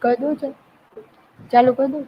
કરી દઉં છે ચાલુ કરી દઉં.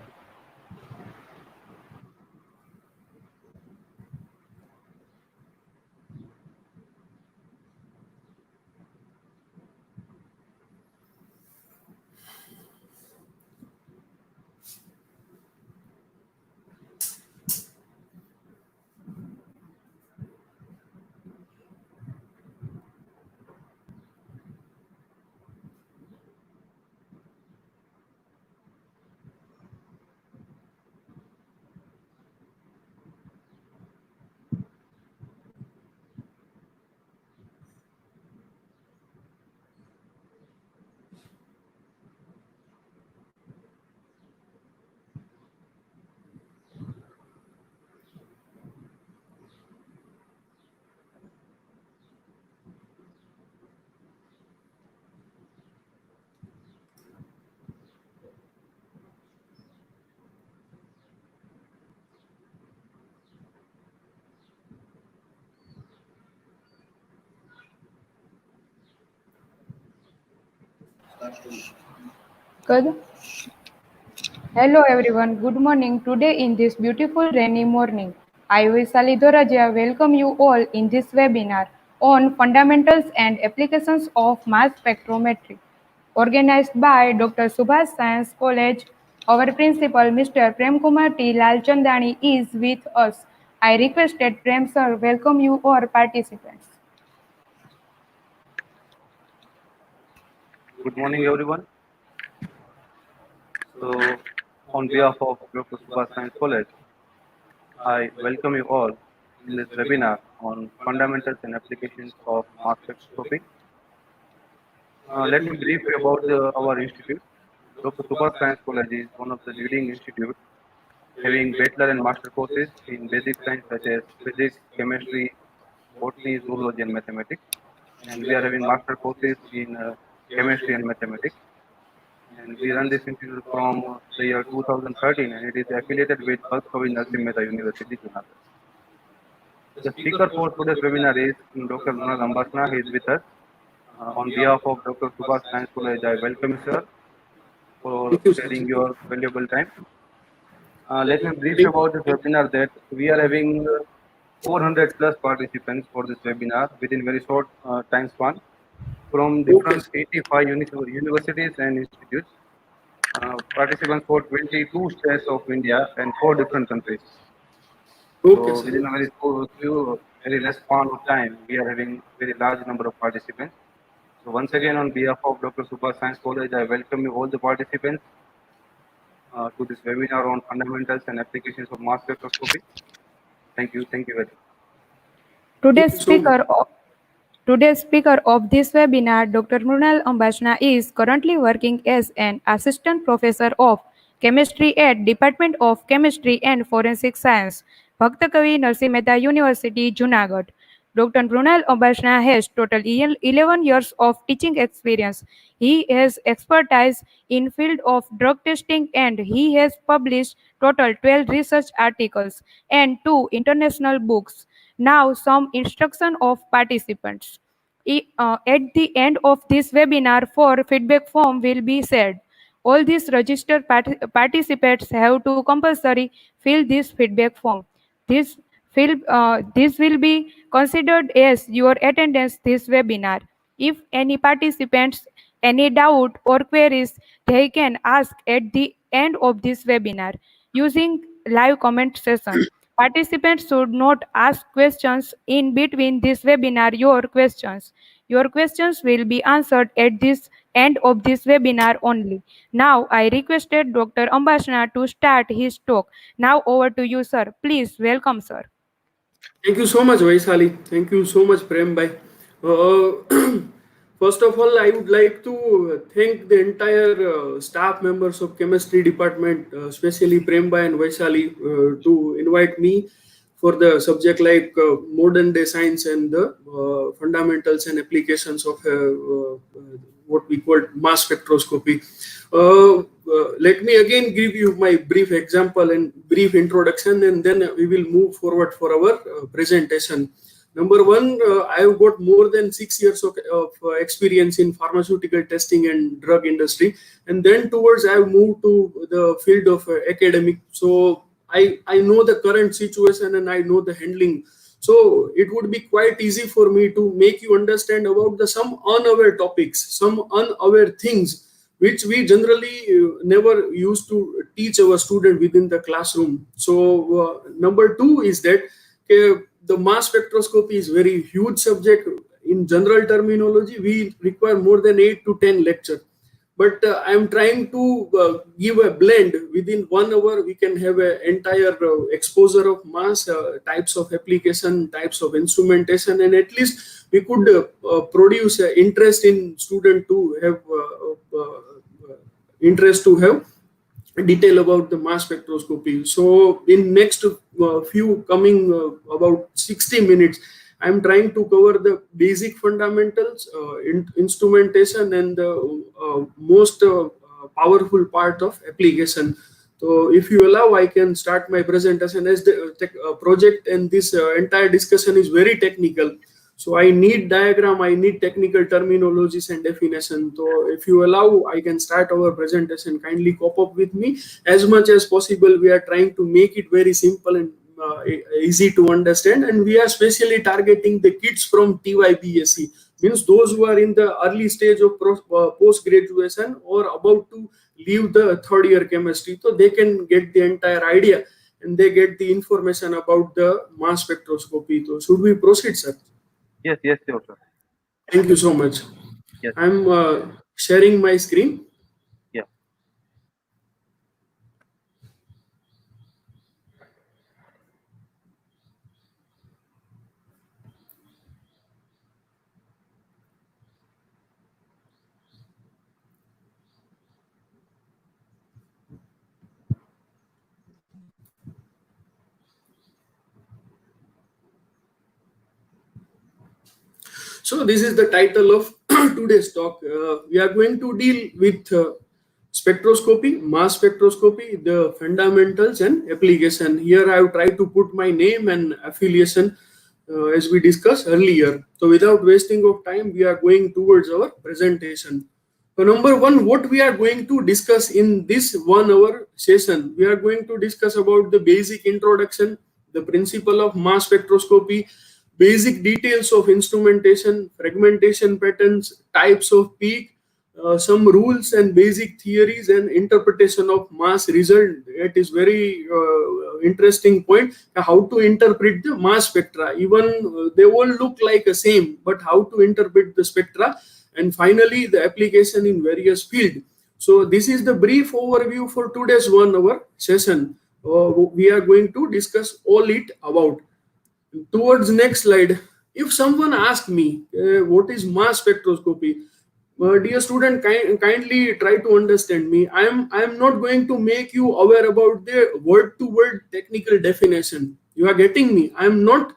Good. Hello everyone. Good morning. Today in this beautiful rainy morning, I, Vaishali Doraja, welcome you all in this webinar on fundamentals and applications of mass spectrometry, organized by Dr. Subhash Science College. Our principal, Mr. Prem Kumar T. Lalchandani, is with us. I requested Prem sir welcome you all participants. Good morning, everyone. So, on behalf of Dr. Subhash Science College, I welcome you all in this webinar on fundamentals and applications of mass spectroscopy. Let me brief you about our institute. Dr. Subhash Science College is one of the leading institutes having bachelor and master courses in basic science such as physics, chemistry, botany, zoology, and mathematics. And we are having master courses in chemistry and mathematics. And we run this institute from the year 2013, and it is affiliated with Bhakta Narsinh Mehta University, Junagadh. The speaker for today's webinar is Dr. Mrunal Ambasana. He is with us. On behalf of Dr. Subhash Science College, I welcome you, sir, for sharing your valuable time. Let me brief you about this webinar that we are having 400 plus participants for this webinar within very short time span from different 85 universities and institutes. Participants for 22 states of India and 4 different countries. So within a very less span of time, we are having very large number of participants. So once again, on behalf of Dr. Subhash Science College, I welcome you all the participants to this webinar on fundamentals and applications of mass spectroscopy. Thank you very much. Today's speaker of this webinar, Dr. Mrunal Ambasana, is currently working as an assistant professor of chemistry at Department of Chemistry and Forensic Science, Bhakta Kavi Narsinh Mehta University, Junagadh. Dr. Mrunal Ambasana has total 11 years of teaching experience. He has expertise in field of drug testing and he has published total 12 research articles and 2 international books. Now some instruction of participants. At the end of this webinar, for feedback form will be said. All these registered participants have to compulsory fill this feedback form. This this will be considered as your attendance this webinar. If any participants any doubt or queries, they can ask at the end of this webinar using live comment session. Participants should not ask questions in between this webinar. Your questions will be answered at this end of this webinar only. Now I requested Dr. Ambasana to start his talk. Now over to you, sir. Please welcome, sir. Thank you so much, Vaishali. Thank you so much, Prem Bhai. First of all, I would like to thank the entire staff members of chemistry department, especially Prem Bhai and Vaishali, to invite me for the subject like modern day science and the fundamentals and applications of what we call mass spectroscopy. Let me again give you my brief example and brief introduction, and then we will move forward for our presentation. Number one, I've got more than 6 years of experience in pharmaceutical testing and drug industry, and then towards I've moved to the field of academic. So I know the current situation and I know the handling. So it would be quite easy for me to make you understand about the some unaware topics, some unaware things which we generally never used to teach our student within the classroom. So number two is that the mass spectroscopy is very huge subject. In general terminology, we require more than 8 to 10 lecture. But I am trying to give a blend. Within 1 hour, we can have an entire exposure of mass, types of application, types of instrumentation, and at least we could produce interest in student to have interest to have detail about the mass spectroscopy. So in next few coming about 60 minutes, I'm trying to cover the basic fundamentals, instrumentation, and the most powerful part of application. So if you allow, I can start my presentation as the project, and this entire discussion is very technical. So I need diagram, I need technical terminologies and definition. So if you allow, I can start our presentation. Kindly cope up with me as much as possible. We are trying to make it very simple and easy to understand, and we are specially targeting the kids from TYBSc, means those who are in the early stage of post graduation or about to leave the third year chemistry, so they can get the entire idea and they get the information about the mass spectroscopy. So should we proceed, sir? Yes, yes, sure, sir. Thank you so much. Yes. I'm sharing my screen. Yeah. So this is the title of today's talk. We are going to deal with spectroscopy, mass spectroscopy, the fundamentals and application. Here I have tried to put my name and affiliation as we discussed earlier. So without wasting of time, we are going towards our presentation. So number one, what we are going to discuss in this 1 hour session, we are going to discuss about the basic introduction, the principle of mass spectroscopy, basic details of instrumentation, fragmentation patterns, types of peak, some rules and basic theories and interpretation of mass result. It is very interesting point, how to interpret the mass spectra. Even they all look like the same, but how to interpret the spectra, and finally the application in various field. So this is the brief overview for today's 1 hour session. We are going to discuss all it about. Towards next slide, if someone asks me what is mass spectroscopy, dear student, kindly try to understand me. I am not going to make you aware about the word to word technical definition. You are getting me? I am not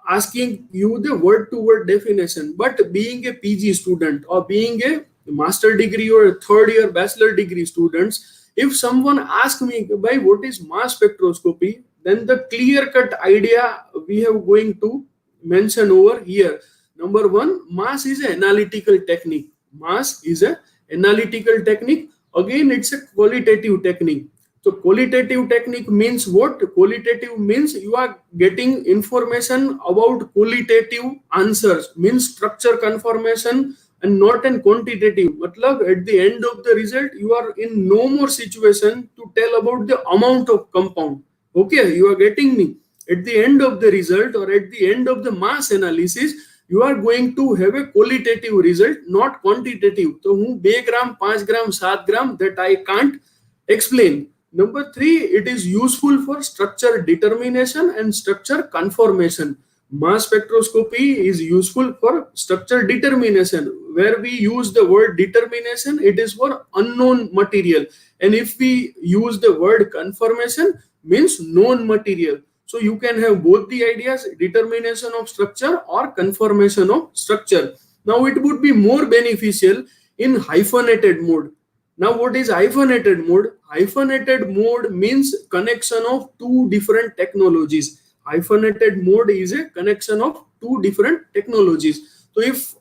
asking you the word to word definition, but being a PG student or being a master degree or a third year bachelor degree students, if someone asks me by what is mass spectroscopy, then the clear cut idea we have going to mention over here. Number one, mass is an analytical technique. Mass is an analytical technique. Again, it's a qualitative technique. So qualitative technique means what? Qualitative means you are getting information about qualitative answers, means structure confirmation and not an quantitative. Matlab, at the end of the result, you are in no more situation to tell about the amount of compound. Okay, you are getting me? At the end of the result or at the end of the mass analysis, you are going to have a qualitative result, not quantitative. So, 2 gram, 5 gram, 7 gram, that I can't explain. Number three, it is useful for structure determination and structure conformation. Mass spectroscopy is useful for structure determination. Where we use the word determination, it is for unknown material. And if we use the word conformation, means known material. So you can have both the ideas, determination of structure or conformation of structure. Now it would be more beneficial in hyphenated mode. Now what is hyphenated mode? Hyphenated mode means connection of two different technologies. hyphenated mode is a connection of two different technologies. So if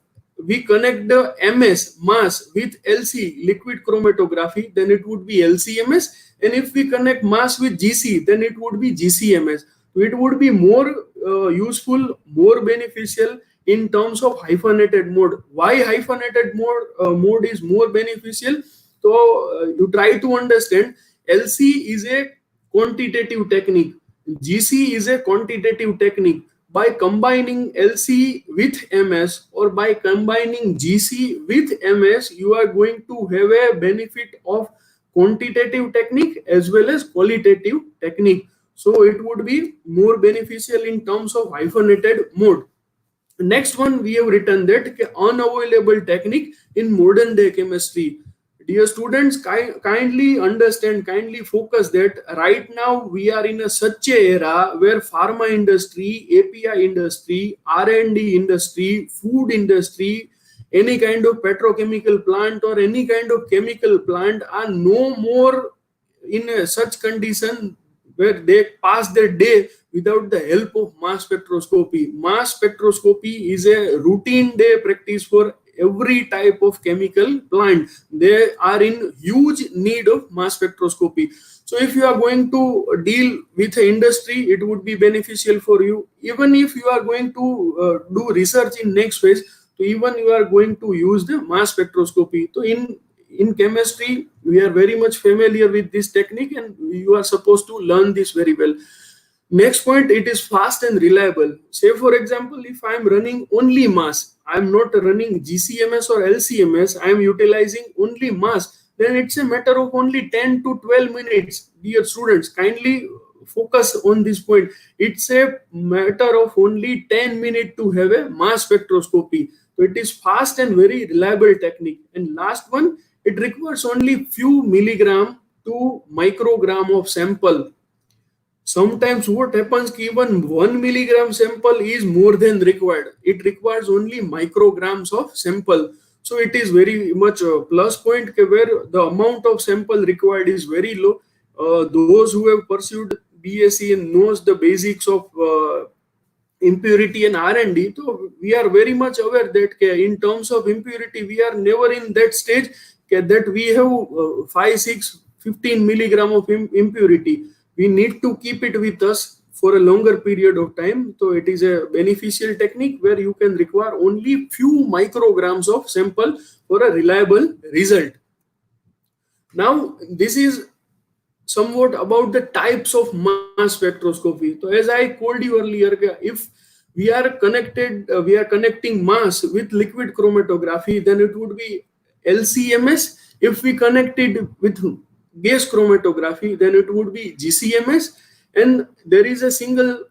we connect the MS mass with LC liquid chromatography, then it would be LCMS, and if we connect mass with GC, then it would be GCMS. So it would be more useful, more beneficial in terms of hyphenated mode. Why hyphenated mode is more beneficial? So you try to understand. LC is a quantitative technique, GC is a quantitative technique. By combining LC with MS or by combining GC with MS, you are going to have a benefit of quantitative technique as well as qualitative technique. So it would be more beneficial in terms of hyphenated mode. Next one, we have written that unavailable technique in modern day chemistry. Dear students, kindly understand, kindly focus that right now we are in a such a era where pharma industry, API industry, R&D industry, food industry, any kind of petrochemical plant or any kind of chemical plant are no more in such condition where they pass their day without the help of mass spectroscopy. Mass spectroscopy is a routine day practice for every type of chemical plant. They are in huge need of mass spectroscopy. So if you are going to deal with an industry, it would be beneficial for you. Even if you are going to do research in next phase, so even you are going to use the mass spectroscopy. So in chemistry, we are very much familiar with this technique and you are supposed to learn this very well. Next point, it is fast and reliable. Say for example, if I am running only mass, I am not running GCMS or LCMS, I am utilizing only mass, then it's a matter of only 10 to 12 minutes. Dear students, kindly focus on this point. It's a matter of only 10 minutes to have a mass spectroscopy. So it is fast and very reliable technique. And last one, it requires only few milligram to microgram of sample. Sometimes what happens, even 1 milligram sample is more than required. It requires only micrograms of sample. So it is very much a plus point where the amount of sample required is very low. Those who have pursued BSc and knows the basics of impurity and R&D, so we are very much aware that in terms of impurity, we are never in that stage that we have 5, 6, 15 milligram of impurity. We need to keep it with us for a longer period of time. So it is a beneficial technique where you can require only few micrograms of sample for a reliable result. Now, this is somewhat about the types of mass spectroscopy. So as I told you earlier, if we are connecting mass with liquid chromatography, then it would be LCMS. If we connect it with gas chromatography, then it would be GCMS. And there is a single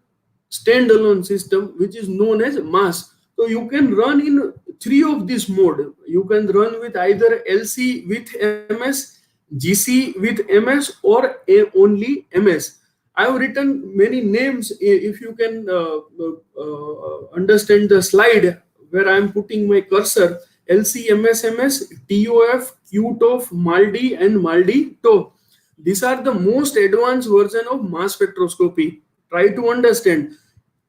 standalone system which is known as mass. So you can run in three of this mode. You can run with either LC with MS, GC with MS, or only MS. I have written many names. If you can understand the slide where I am putting my cursor, LC, MS, MS, TOF, QTOF, MALDI, and MALDI-TOF. These are the most advanced version of mass spectroscopy. Try to understand.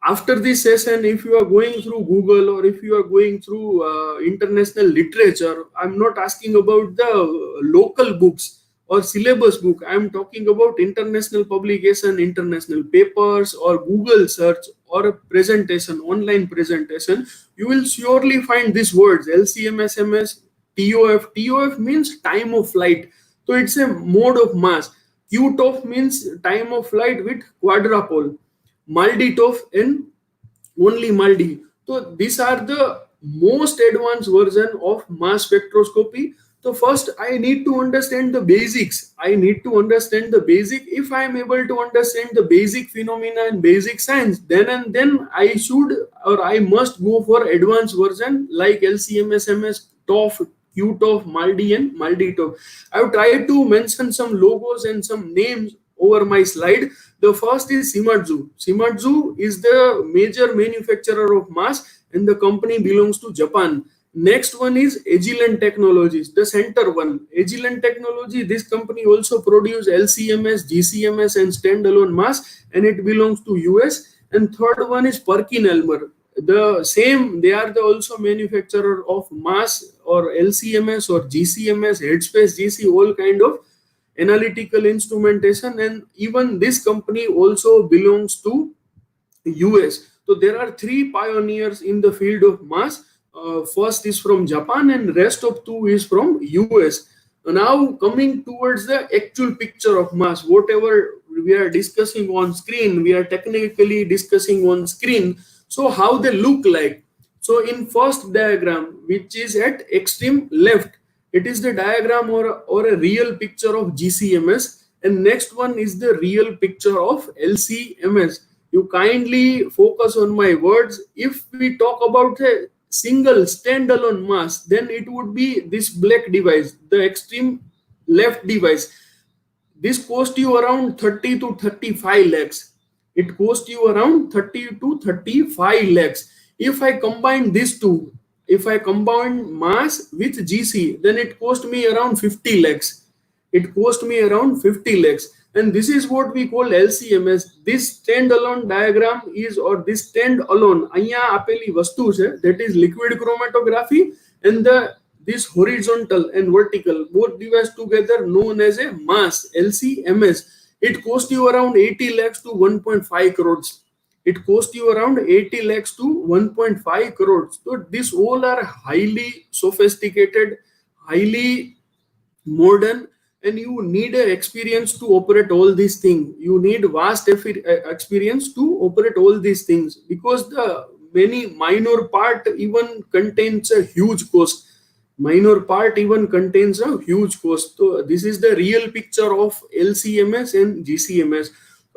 After this session, if you are going through Google or if you are going through international literature, I'm not asking about the local books or syllabus book. I'm talking about international publication, international papers, or Google search, or a presentation, online presentation. You will surely find these words: LCMS, TOF. TOF means time of flight. So it's a mode of mass. QTOF means time of flight with quadrupole. MALDI-TOF and only MALDI. So these are the most advanced version of mass spectroscopy. So first I need to understand the basics. I need to understand the basic. If I am able to understand the basic phenomena and basic science, then I should or I must go for advanced version like LCMS, MS, TOF, QTOF, MALDI, and MALDI-TOF. I have tried to mention some logos and some names over my slide. The first is Shimadzu. Shimadzu is the major manufacturer of mass and the company belongs to Japan. Next one is Agilent Technologies, the center one. Agilent Technology, this company also produces LCMS, GCMS and standalone mass and it belongs to US. and third one is Perkin-Elmer. The same, they are the also manufacturer of mass or LCMS or GCMS, headspace GC, all kind of analytical instrumentation, and even this company also belongs to US. So there are three pioneers in the field of mass. First is from Japan and rest of two is from US. Now coming towards the actual picture of mass, whatever we are discussing on screen, we are technically discussing on screen. So how they look like? So in first diagram, which is at extreme left, it is the diagram or a real picture of GCMS, and next one is the real picture of LCMS. You kindly focus on my words. If we talk about a single standalone mass, then it would be this black device, the extreme left device. This cost you around 30 to 35 lakhs. It cost you around 30 to 35 lakhs. If I combine these two, if I combine mass with GC, then it cost me around 50 lakhs. It cost me around 50 lakhs. And this is what we call LCMS. This standalone diagram is, or this standalone, અહીંયા આપેલી વસ્તુ છે, that is liquid chromatography, and this horizontal and vertical, both device together known as a mass, LCMS. It cost you around 80 lakhs to 1.5 crores. It cost you around 80 lakhs to 1.5 crores. So these all are highly sophisticated, highly modern, and you need an experience to operate all these things. You need vast experience to operate all these things, because the many minor part even contains a huge cost. Minor part even contains a huge cost. So this is the real picture of LCMS and GCMS.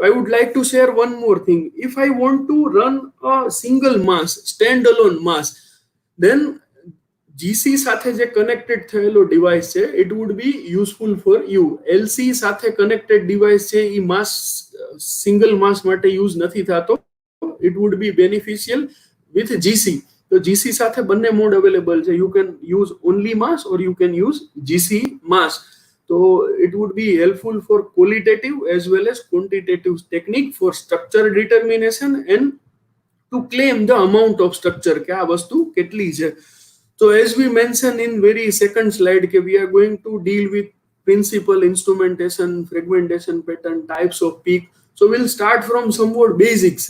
I would like to share one more thing. If I want to run a single mass, standalone mass, then GC સાથે જે connected થયેલો device છે, it would be useful for you. LC સાથે connected device છે, એ માસ single માસ માટે use નથી થતો. It would be beneficial with GC. તો GC સાથે બંને મોડ અવેલેબલ છે. You can use only mass or you can use GC mass. So it would be helpful for qualitative as well as quantitative technique for structure determination and to claim the amount of structure કે આ વસ્તુ કેટલી છે. So as we mentioned in very second slide, we are going to deal with principal, instrumentation, fragmentation pattern, types of peak. So we'll start from somewhat basics.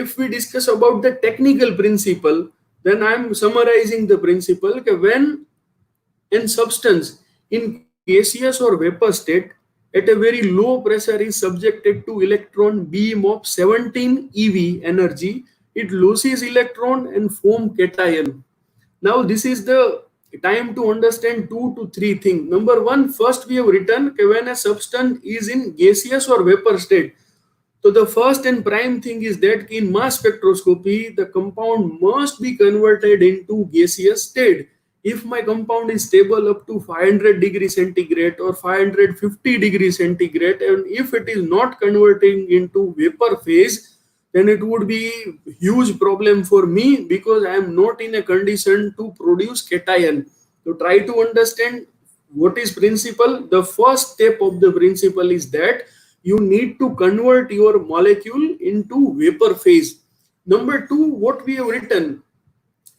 If we discuss about the technical principle, then I am summarizing the principle that when a substance in gaseous or vapor state at a very low pressure is subjected to electron beam of 17 eV energy, it loses electron and form cation. Now this is the time to understand 2 to 3 things. Number one, first we have written when a substance is in gaseous or vapor state. So the first and prime thing is that in mass spectroscopy, the compound must be converted into gaseous state. If my compound is stable up to 500 degrees centigrade or 550 degrees centigrade, and if it is not converting into vapor phase, then it would be huge problem for me, because I am not in a condition to produce cation. So try to understand what is principle. The first step of the principle is that you need to convert your molecule into vapor phase. Number two, what we have written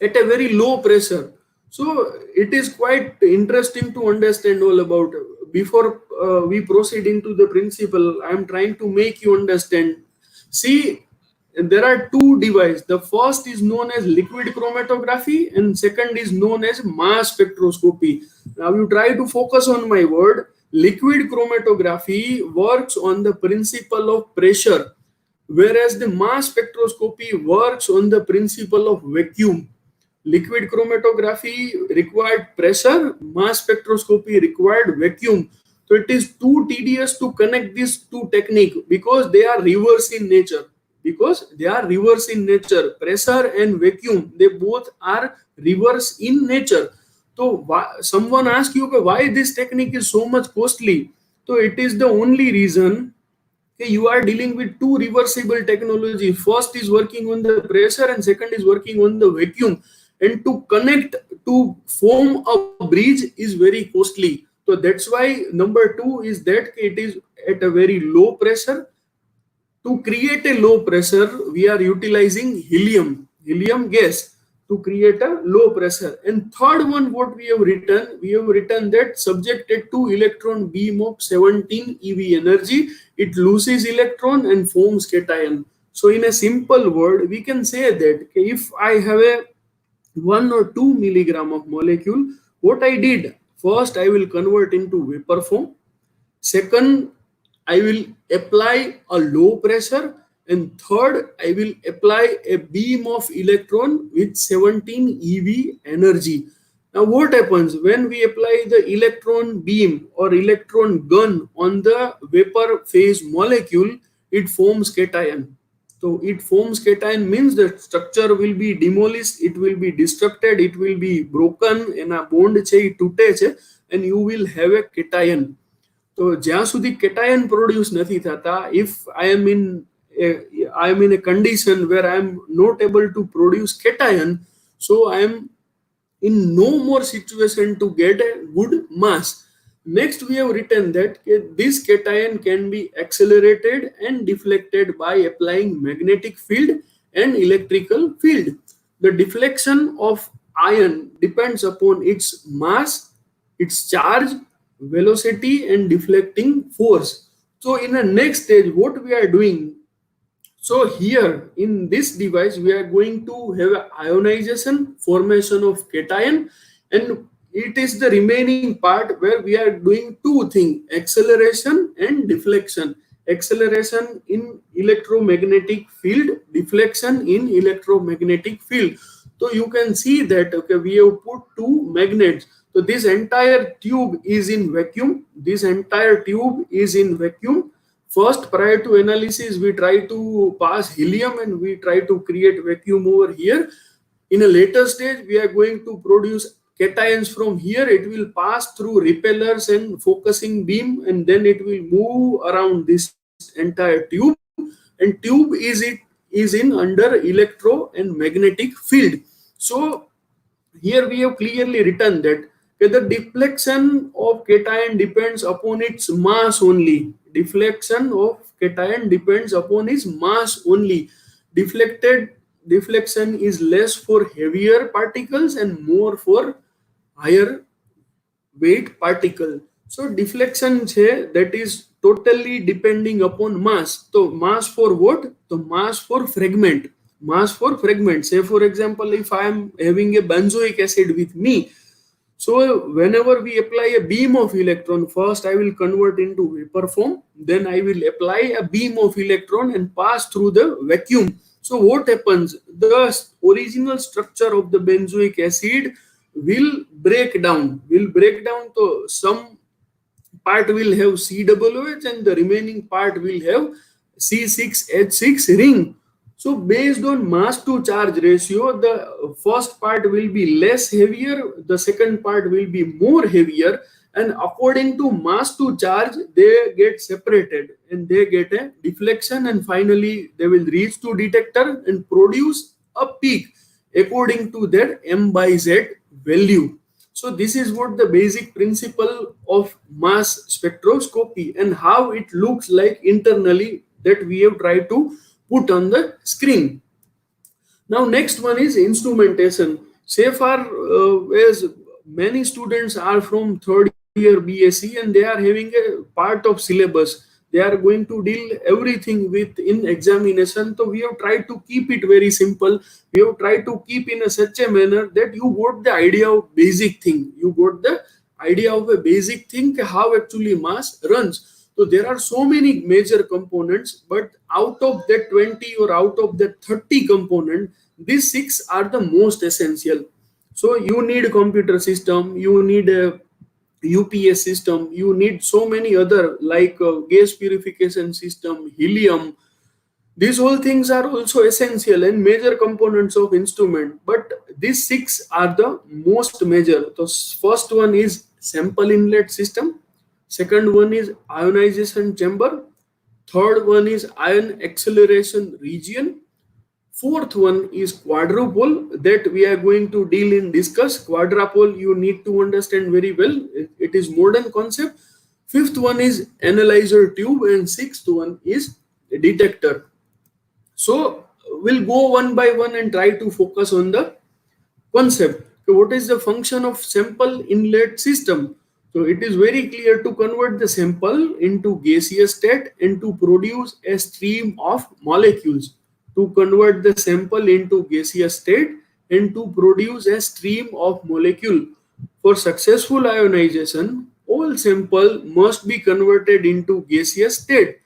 at a very low pressure. So it is quite interesting to understand all about. Before we proceed into the principle, I am trying to make you understand. See, there are two devices. The first is known as liquid chromatography and second is known as mass spectroscopy. Now you try to focus on my word. Liquid chromatography works on the principle of pressure, whereas the mass spectroscopy works on the principle of vacuum. Liquid chromatography required pressure, mass spectroscopy required vacuum. So it is too tedious to connect these two techniques because they are reverse in nature. Pressure and vacuum, they both are reverse in nature. So someone asks you why this technique is so much costly. So it is the only reason you are dealing with two reversible technology. First is working on the pressure and second is working on the vacuum, and to connect to form a bridge is very costly. So that's why number two is that it is at a very low pressure To create a low pressure, we are utilizing helium gas to create a low pressure. And third one, what we have written that subjected to electron beam of 17 eV energy, it loses electron and forms cation. So in a simple word, we can say that if I have a 1 or 2 milligram of molecule, what I did, first I will convert into vapor form. Second, I will apply a low pressure. And third, I will apply a beam of electron with 17 eV energy. Now, what happens when we apply the electron beam or electron gun on the vapor phase molecule? It forms cation. So it forms cation means the structure will be demolished, it will be destructed, it will be broken, એના bond છે એ તૂટે છે and you will have a cation. તો જ્યાં સુધી cation produce નથી થતા, if I am in a condition where I am not able to produce cation, so I am in no more situation to get a good mass. Next, we have written that this cation can be accelerated and deflected by applying magnetic field and electrical field. The deflection of ion depends upon its mass, its charge, velocity, and deflecting force. So in the next stage, what we are doing, so here in this device, we are going to have a ionization, formation of cation, and it is the remaining part where we are doing two things: acceleration and deflection. Acceleration in electromagnetic field, deflection in electromagnetic field. So you can see that we have put two magnets. So this entire tube is in vacuum. This entire tube is in vacuum. First, prior to analysis, we try to pass helium and we try to create vacuum over here. In a later stage, we are going to produce cations from here. It will pass through repellers and focusing beam, and then it will move around this entire tube. And tube is in under electro and magnetic field. So here we have clearly written that the deflection of cation depends upon its mass only. Deflection of cation depends upon its mass only. Deflection is less for heavier particles and more for higher weight particle. So deflection છે that is totally depending upon mass. So mass for what? So mass for fragment. Mass for fragment. Say for example, if I am having a benzoic acid with me, so whenever we apply a beam of electron, first I will convert into vapor form, then I will apply a beam of electron and pass through the vacuum. So what happens? The original structure of the benzoic acid will break down. So some part will have COOH and the remaining part will have C6H6 ring. So based on mass to charge ratio, the first part will be less heavier, the second part will be more heavier, and according to mass to charge, they get separated and they get a deflection, and finally they will reach to detector and produce a peak according to their M by Z value. So this is what the basic principle of mass spectroscopy and how it looks like internally that we have tried to put on the screen. Now next one is instrumentation. Say far as many students are from third year BSc and they are having a part of syllabus. They are going to deal everything with in examination. So we have tried to keep it very simple. We have tried to keep in a such a manner that you got the idea of basic thing. You got the idea of a basic thing, how actually mass runs. So there are so many major components, but out of that 20 or out of that 30 component, these 6 are the most essential. So you need a computer system, you need a UPS system, you need so many other like gas purification system, helium. These all things are also essential and major components of instrument, but these 6 are the most major. The first one is sample inlet system. Second one is ionization chamber. Third one is ion acceleration region. Fourth one is quadrupole that we are going to deal in discuss. Quadrupole you need to understand very well. It is modern concept. Fifth one is analyzer tube and sixth one is detector. So we'll go one by one and try to focus on the concept. So what is the function of sample inlet system? So it is very clear to convert the sample into gaseous state and to produce a stream of molecules. To convert the sample into gaseous state and to produce a stream of molecule. For successful ionization, all sample must be converted into gaseous state.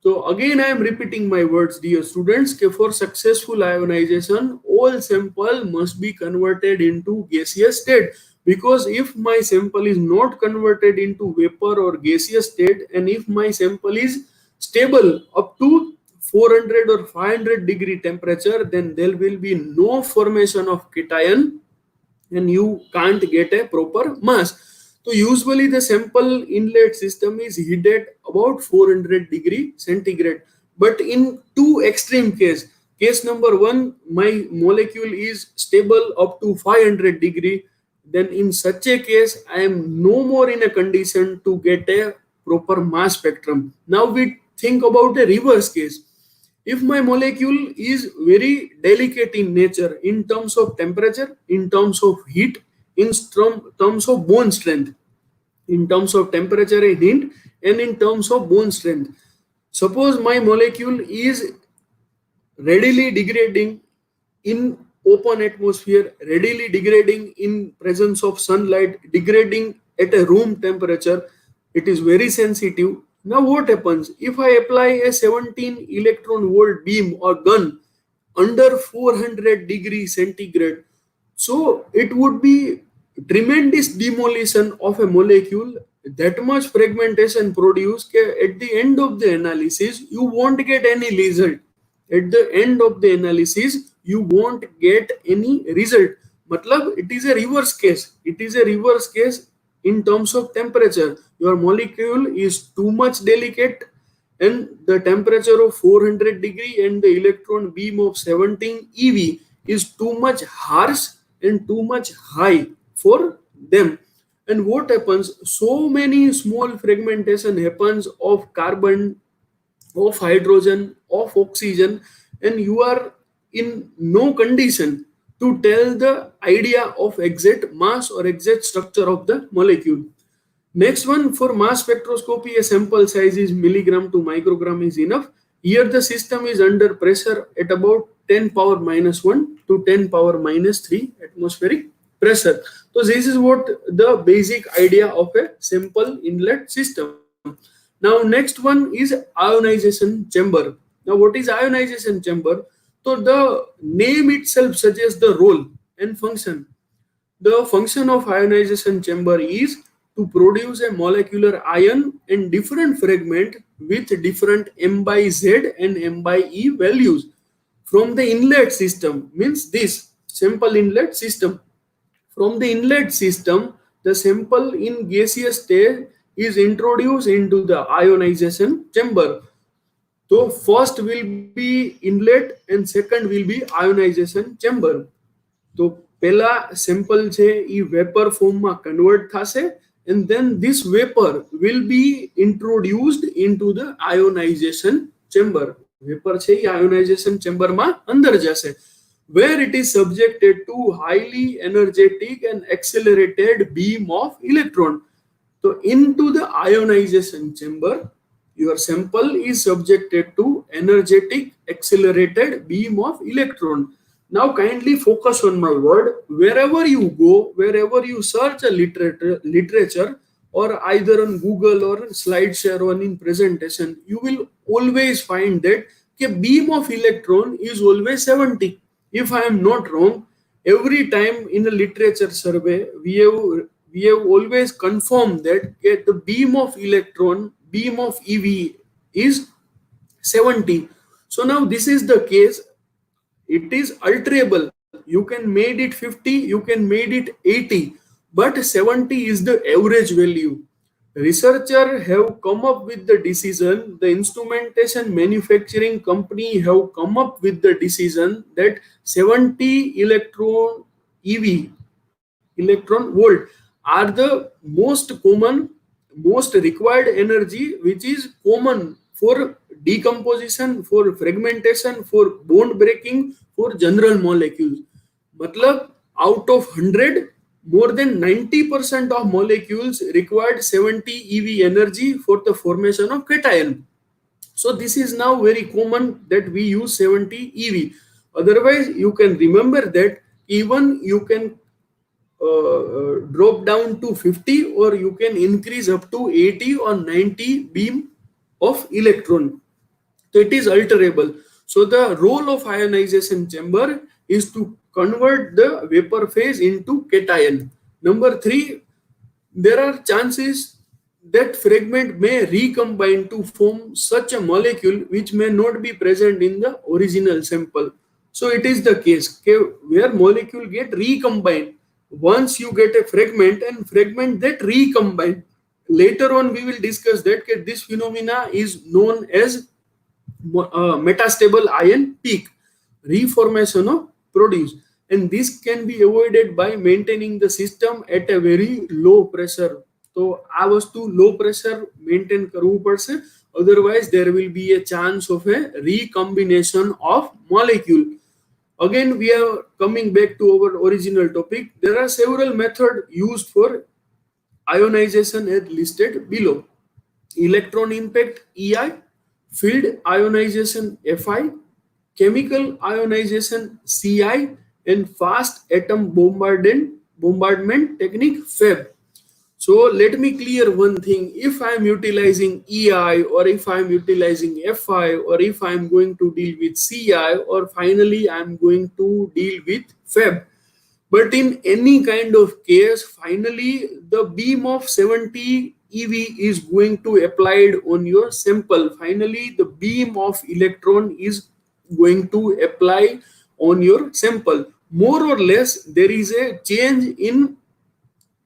So again I am repeating my words, dear students, for successful ionization, all sample must be converted into gaseous state, because if my sample is not converted into vapor or gaseous state, and if my sample is stable up to 400 or 500 degree temperature, then there will be no formation of cation and you can't get a proper mass. So usually the sample inlet system is heated about 400 degree centigrade. But in two extreme case number one, my molecule is stable up to 500 degree, then in such a case I am no more in a condition to get a proper mass spectrum. Now we think about a reverse case. If my molecule is very delicate in nature in terms of temperature, in terms of heat, in terms of bone strength, in terms of temperature and heat, and in terms of bone strength. Suppose my molecule is readily degrading in open atmosphere, readily degrading in presence of sunlight, degrading at a room temperature, it is very sensitive. Now what happens if I apply a 17 electron volt beam or gun under 400 degrees centigrade? So it would be tremendous demolition of a molecule, that much fragmentation produced. At the end of the analysis you won't get any result. At the end of the analysis you won't get any result. Matlab, it is a reverse case. It is a reverse case in terms of temperature. Your molecule is too much delicate and the temperature of 400 degree and the electron beam of 17 eV is too much harsh and too much high for them. And what happens, so many small fragmentation happens of carbon, of hydrogen, of oxygen, and you are in no condition to tell the idea of exact mass or exact structure of the molecule. Next one, for mass spectroscopy, a sample size is milligram to microgram is enough. Here the system is under pressure at about 10 power minus 1 to 10 power minus 3 atmospheric pressure. So this is what the basic idea of a sample inlet system. Now next one is ionization chamber. Now what is ionization chamber? So the name itself suggests the role and function. The function of ionization chamber is to produce a molecular ion in different fragment with different m by z and m by e values from the inlet system, means this sample inlet system. From the inlet system, the sample in gaseous state is introduced into the ionization chamber. So first will be inlet and second will be ionization chamber. તો પહેલા sample છે એ vapour ફોર્મમાં convert થશે and then this vapor will be introduced into the ionization chamber. Vapour છે એ ionization chamber માં અંદર જશે, where it is subjected to highly energetic and accelerated beam of electron. So into the ionization chamber your sample is subjected to energetic accelerated beam of electron. Now kindly focus on my word. Wherever you go, wherever you search a literature or either on Google or SlideShare or in presentation, you will always find that the beam of electron is always 70. If I am not wrong, every time in a literature survey we have always confirmed that the beam of electron, beam of EV is 70. So now this is the case. It is alterable. You can made it 50, you can made it 80, but 70 is the average value. Researcher have come up with the decision, the instrumentation manufacturing company have come up with the decision that 70 electron EV, electron volt, are the most common, most required energy which is common for decomposition, for fragmentation, for bond breaking, for general molecules. Matlab, out of 100, more than 90% of molecules required 70 eV energy for the formation of cation. So this is now very common that we use 70 eV. Otherwise, you can remember that even you can drop down to 50, or you can increase up to 80 or 90 beam of electron. So it is alterable. So the role of ionization chamber is to convert the vapor phase into cation. Number 3, there are chances that fragment may recombine to form such a molecule which may not be present in the original sample. So it is the case where molecule get recombined. Once you get a fragment and fragment that recombine, later on we will discuss that this phenomena is known as metastable ion peak, reformation of produce, and this can be avoided by maintaining the system at a very low pressure. So આ વસ્તુ low pressure maintain કરવું પડશે, otherwise there will be a chance of a recombination of molecule. Again, we are coming back to our original topic. There are several methods used for ionization as listed below: electron impact EI, field ionization FI, chemical ionization CI, and fast atom bombardment technique FAB. So let me clear one thing: if I am utilizing EI, or if I am utilizing FI, or if I am going to deal with CI, or finally I am going to deal with FAB. But in any kind of case, finally the beam of 70 EV is going to applied on your sample. Finally the beam of electron is going to apply on your sample. More or less there is a change in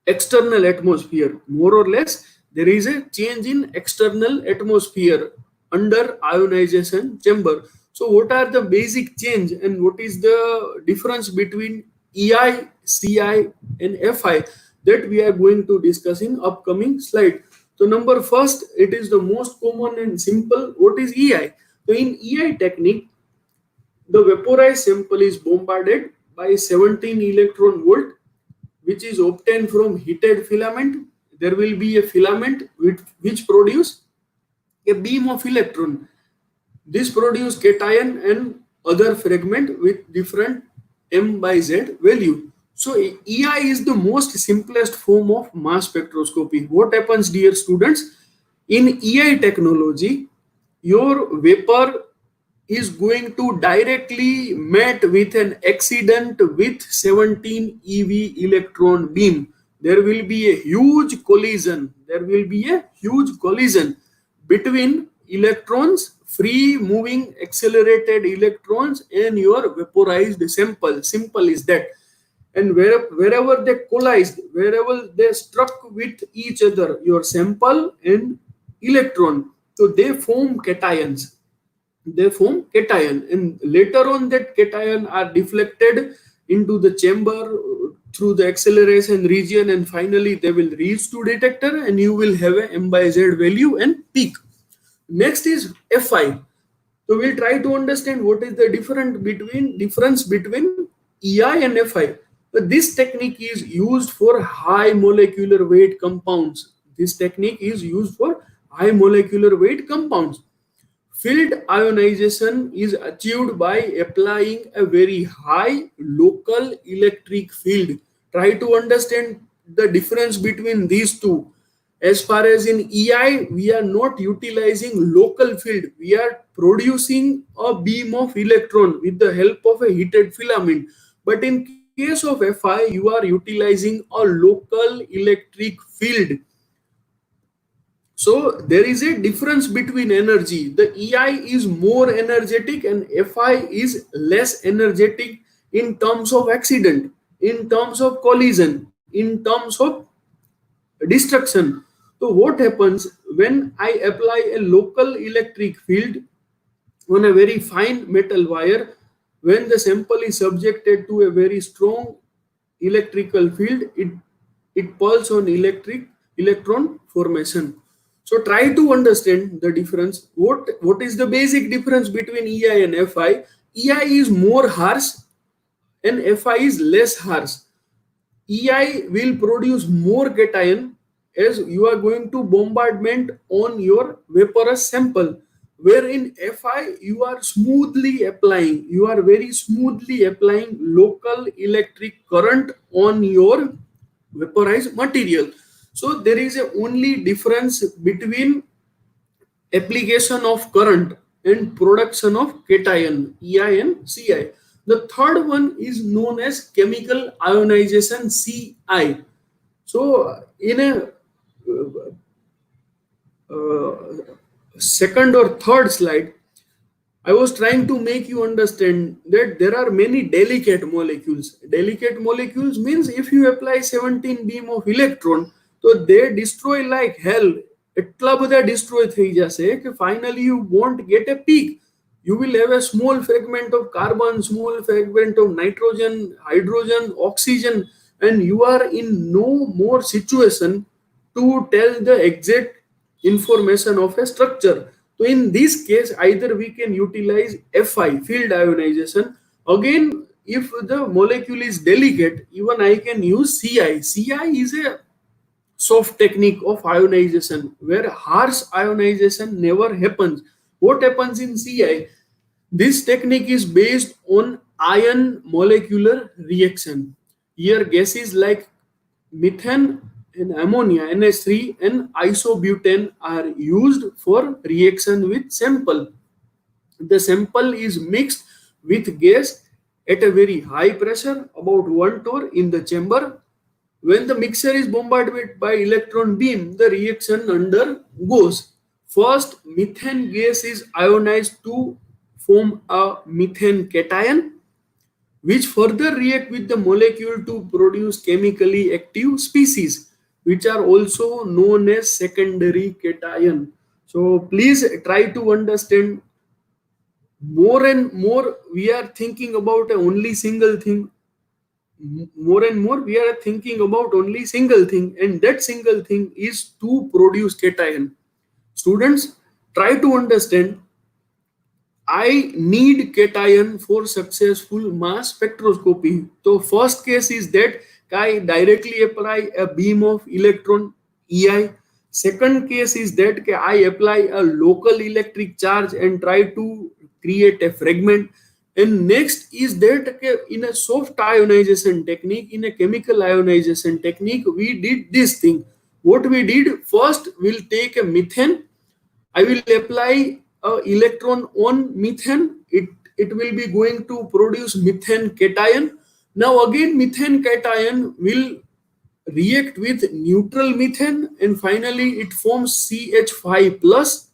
external atmosphere. More or less there is a change in external atmosphere under ionization chamber. So what are the basic change and what is the difference between EI, CI and FI, that we are going to discuss in upcoming slide. So number first, it is the most common and simple. What is EI? So in EI technique, the vaporized sample is bombarded by 17 electron volt, which is obtained from heated filament. There will be a filament which produce a beam of electron. This produce cation and other fragment with different m by z value. So EI is the most simplest form of mass spectroscopy. What happens, dear students? In EI technology, your vapor is going to directly meet with an accident with 17 eV electron beam. There will be a huge collision. There will be a huge collision between electrons, free moving accelerated electrons, and your vaporized sample. Simple is that. And wherever they collide, wherever they struck with each other, your sample and electron, so they form cations. They form cation, and later on that cation are deflected into the chamber through the acceleration region, and finally they will reach to detector, and you will have a m by z value and peak. Next is FI. So we'll try to understand what is the difference between EI and FI. But this technique is used for high molecular weight compounds. This technique is used for high molecular weight compounds. Field ionization is achieved by applying a very high local electric field. Try to understand the difference between these two. As far as in EI, we are not utilizing local field. We are producing a beam of electron with the help of a heated filament. But in case of FI, you are utilizing a local electric field. So there is a difference between energy. The EI is more energetic and FI is less energetic in terms of accident, in terms of collision, in terms of destruction. So what happens when I apply a local electric field on a very fine metal wire? When the sample is subjected to a very strong electrical field, it pulls on electron formation. So try to understand the difference. What is the basic difference between EI and FI? EI is more harsh and FI is less harsh. EI will produce more cation as you are going to bombardment on your vaporous sample. Where in FI you are smoothly applying, you are very smoothly applying local electric current on your vaporized material. So there is a only difference between application of current and production of cation, EI and CI. The third one is known as chemical ionization, CI. So in a second or third slide, I was trying to make you understand that there are many delicate molecules. Delicate molecules means if you apply 17 beam of electron, so they destroy like hell. એટલા બધા destroy થઈ જશે કે finally you won't get a peak. You will have a small fragment of carbon, small fragment of nitrogen, hydrogen, oxygen, and you are in no more situation to tell the exact information of a structure. So in this case, either we can utilize Fi, field ionization. Again, if the molecule is delicate, even I can use Ci. Ci is a soft technique of ionization where harsh ionization never happens. What happens in Ci? This technique is based on ion molecular reaction. Here gases like methane and ammonia, NH3, and isobutane are used for reaction with sample. The sample is mixed with gas at a very high pressure, about 1 torr in the chamber. When the mixture is bombarded by electron beam, the reaction undergoes. First, methane gas is ionized to form a methane cation, which further react with the molecule to produce chemically active species, which are also known as secondary cation. So please try to understand. More and more we are thinking about a only single thing. More and more we are thinking about only single thing, and that single thing is to produce cation. Students, try to understand. I need cation for successful mass spectroscopy. So first case is that I directly apply a beam of electron, EI. Second case is that I apply a local electric charge and try to create a fragment. And next is that in a soft ionization technique, in a chemical ionization technique, we did this thing. What we did, first we'll take a methane. I will apply a electron on methane. It will be going to produce methane cation. Now again methane cation will react with neutral methane, and finally it forms CH5 plus.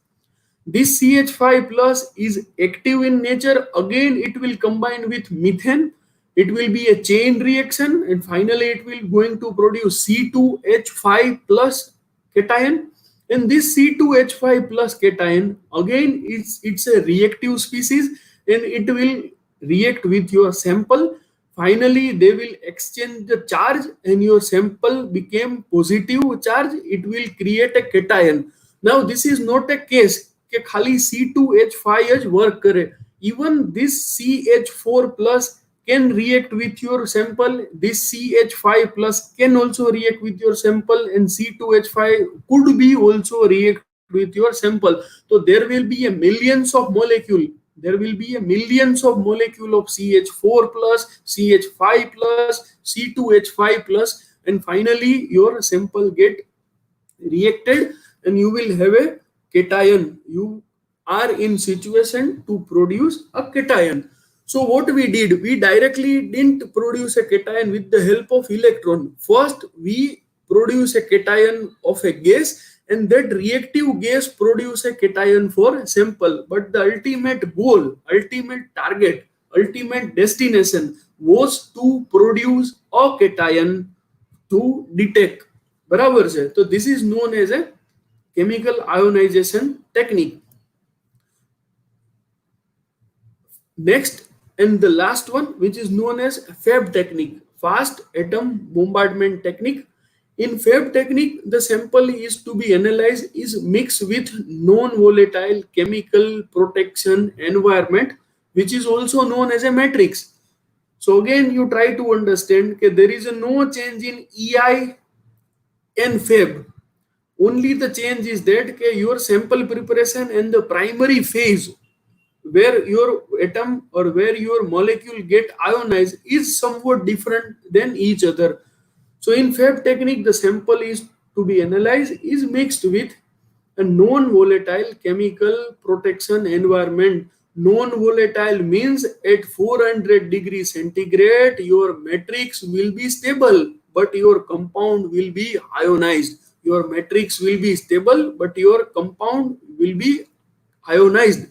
This CH5 plus is active in nature. Again it will combine with methane. It will be a chain reaction, and finally it will going to produce C2H5 plus cation. And this C2H5 plus cation again it's a reactive species, and it will react with your sample. Finally they will exchange the charge and your sample became positive charge. It will create a cation. Now this is not a case કે ખાલી C2H5 જ work કરે. Even this CH4 plus can react with your sample. This CH5 plus can also react with your sample, and C2H5 could be also react with your sample. So there will be a millions of molecule. There will be a millions of molecule of CH4 plus, CH5 plus, C2H5 plus, and finally your sample get reacted and you will have a cation. You are in situation to produce a cation. So what we did, we directly didn't produce a cation with the help of electron. First we produce a cation of a gas, and that reactive gas produce a cation for sample. But the ultimate goal, ultimate target, ultimate destination was to produce a cation to detect. બરાબર છે? So this is known as a chemical ionization technique. Next and the last one, which is known as FAB technique, fast atom bombardment technique. In Fab technique, the sample is to be analyzed is mixed with non-volatile chemical protection environment, which is also known as a matrix. So again, you try to understand that there is a no change in EI and Fab. Only the change is that your sample preparation and the primary phase where your atom or where your molecule get ionized is somewhat different than each other. So in Fab technique, the sample is to be analyzed is mixed with a non-volatile chemical protection environment. Non-volatile means at 400 degrees centigrade, your matrix will be stable, but your compound will be ionized. Your matrix will be stable, but your compound will be ionized.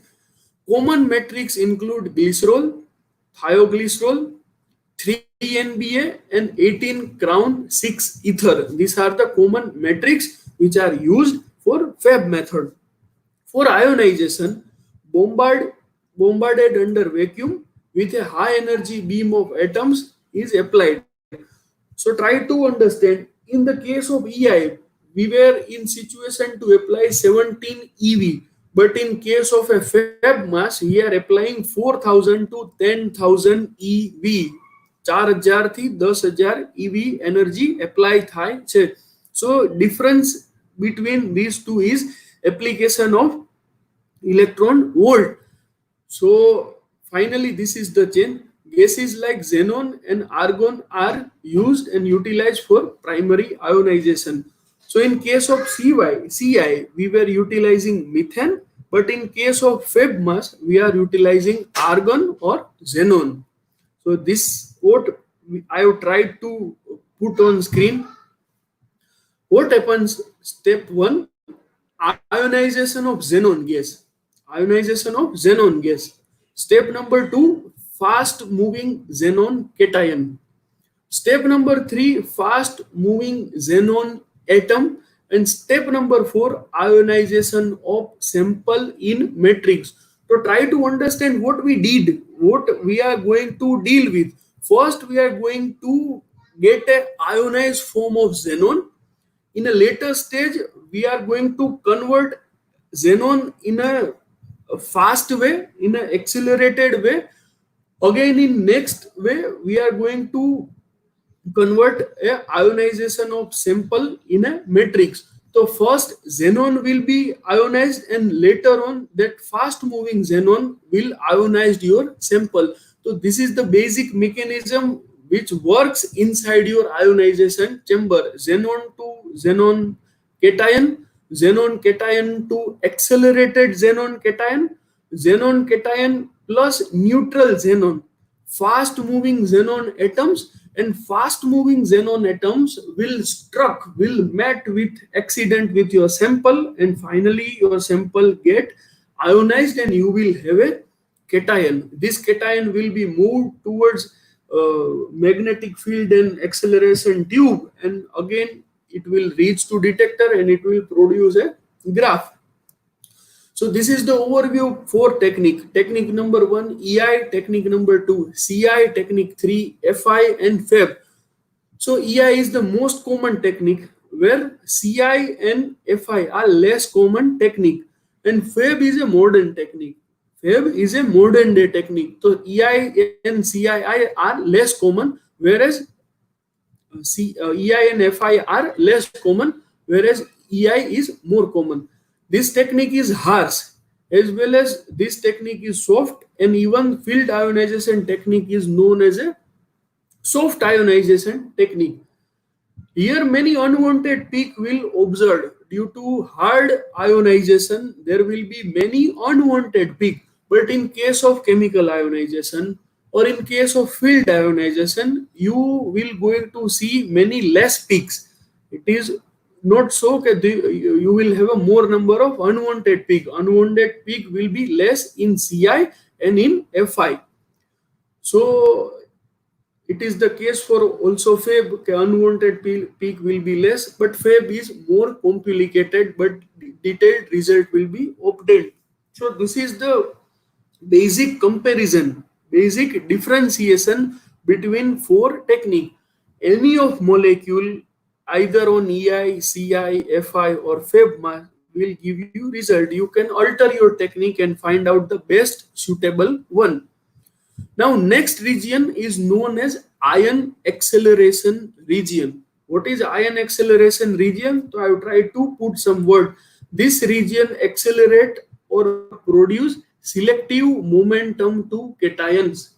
Common matrix include glycerol, thioglycerol, 3-NBA and 18 crown 6 ether. These are the common matrix which are used for Fab method. For ionization, bombarded under vacuum with a high energy beam of atoms is applied. So try to understand, in the case of EI, we were in situation to apply 17 EV, but in case of a Fab mass, we are applying 4,000 to 10,000 EV. 4,000 થી 10,000 EV energy apply થાય છે. So difference between these two is application of electron volt. So finally, this is the chain. Gases like xenon and argon are used and utilized for primary ionization. So in case of CI, we were utilizing methane, but in case of Fab mass, we are utilizing argon or xenon. So this what I have tried to put on screen. What happens? Step 1, ionization of xenon gas. Ionization of xenon gas. Step number 2, fast moving xenon cation. Step number 3, fast moving xenon atom. And step number 4, ionization of sample in matrix. So try to understand what we did, what we are going to deal with. First, we are going to get a ionized form of xenon. In a later stage, we are going to convert xenon in a fast way, in an accelerated way. Again, in next way, we are going to convert a ionization of sample in a matrix. So first xenon will be ionized and later on that fast moving xenon will ionize your sample. So this is the basic mechanism which works inside your ionization chamber. Xenon to xenon cation, xenon cation to accelerated xenon cation, xenon cation plus neutral xenon, fast moving xenon atoms, and fast moving xenon atoms will met with accident with your sample, and finally your sample get ionized and you will have a cation. This cation will be moved towards magnetic field and acceleration tube, and again it will reach to detector and it will produce a graph. So this is the overview for technique. Technique number 1, EI. Technique number 2, CI. Technique 3, FI and Fab. So EI is the most common technique, where CI and FI are less common technique, and Fab is a modern technique. Fab is a modern day technique. So EI and CI are less common, whereas EI and FI are less common, whereas EI is more common. This technique is harsh, as well as this technique is soft, and even field ionization technique is known as a soft ionization technique. Here many unwanted peak will observed. Due to hard ionization, there will be many unwanted peak. But in case of chemical ionization or in case of field ionization, you will going to see many less peaks. It is not so that you will have a more number of unwanted peak. Unwanted peak will be less in CI and in FI. So it is the case for also Fab. Unwanted peak will be less, but Fab is more complicated, but detailed result will be obtained. So this is the basic comparison, basic differentiation between four technique. Any of molecule either on EI, CI, FI or Feb mass will give you result. You can alter your technique and find out the best suitable one. Now next region is known as ion acceleration region. What is ion acceleration region? So I will try to put some word. This region accelerate or produce selective momentum to cations.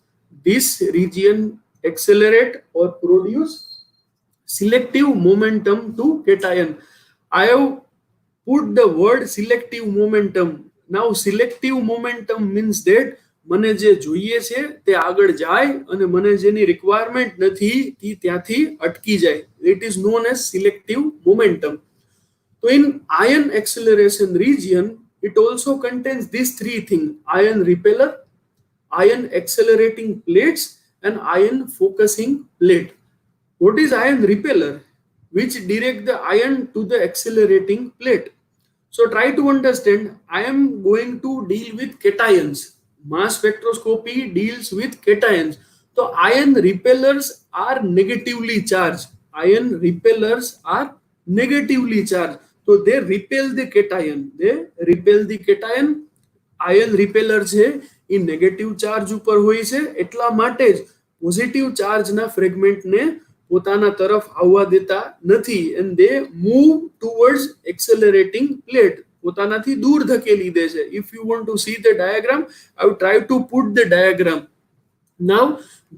This region accelerate or produce selective momentum to cation. I have put the word selective momentum. Now selective momentum means that મને જે જોઈએ છે તે આગળ જાય અને મને જેની રિક્વાયરમેન્ટ નથી તે ત્યાંથી અટકી જાય. It is known as selective momentum. So in ion acceleration region, it also contains these three things: ion repeller, ion accelerating plates, and ion focusing plate. What is ion repeller? Which direct the ion to the accelerating plate. So try to understand, I am going to deal with cations. Mass spectroscopy deals with cations. So ion repellers are negatively charged. Ion repellers are negatively charged. So they repel the cation. They repel the cation. Ion repeller છે એ negative charge ઉપર હોય છે, એટલા માટે જ positive ચાર્જના ફ્રેગમેન્ટને પોતાના તરફ આવવા દેતા નથી, and they move towards accelerating plate. પોતાનાથી દૂર ધકેલી દે છે. If you want to see the diagram, I will try to put the diagram. Now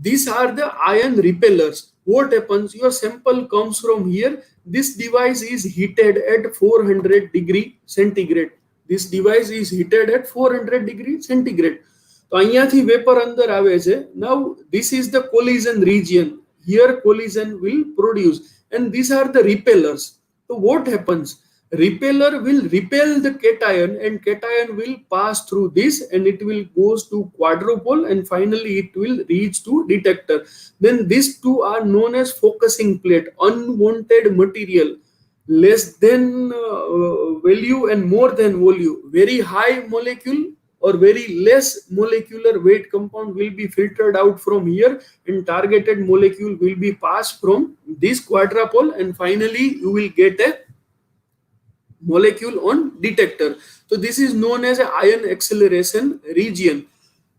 these are the ion repellers. What happens? Your sample comes from here. This device is heated at 400 degree centigrade. This device is heated at 400 degree centigrade. તો અહીંયાથી vapour અંદર આવે છે. Now this is the collision region. Here collision will produce, and these are the repellers. So what happens? Repeller will repel the cation, and cation will pass through this, and it will goes to quadrupole, and finally it will reach to detector. Then these two are known as focusing plate. Unwanted material, less than value and more than value, very high molecule or very less molecular weight compound will be filtered out from here, and targeted molecule will be passed from this quadrupole, and finally you will get a molecule on detector. So this is known as a ion acceleration region.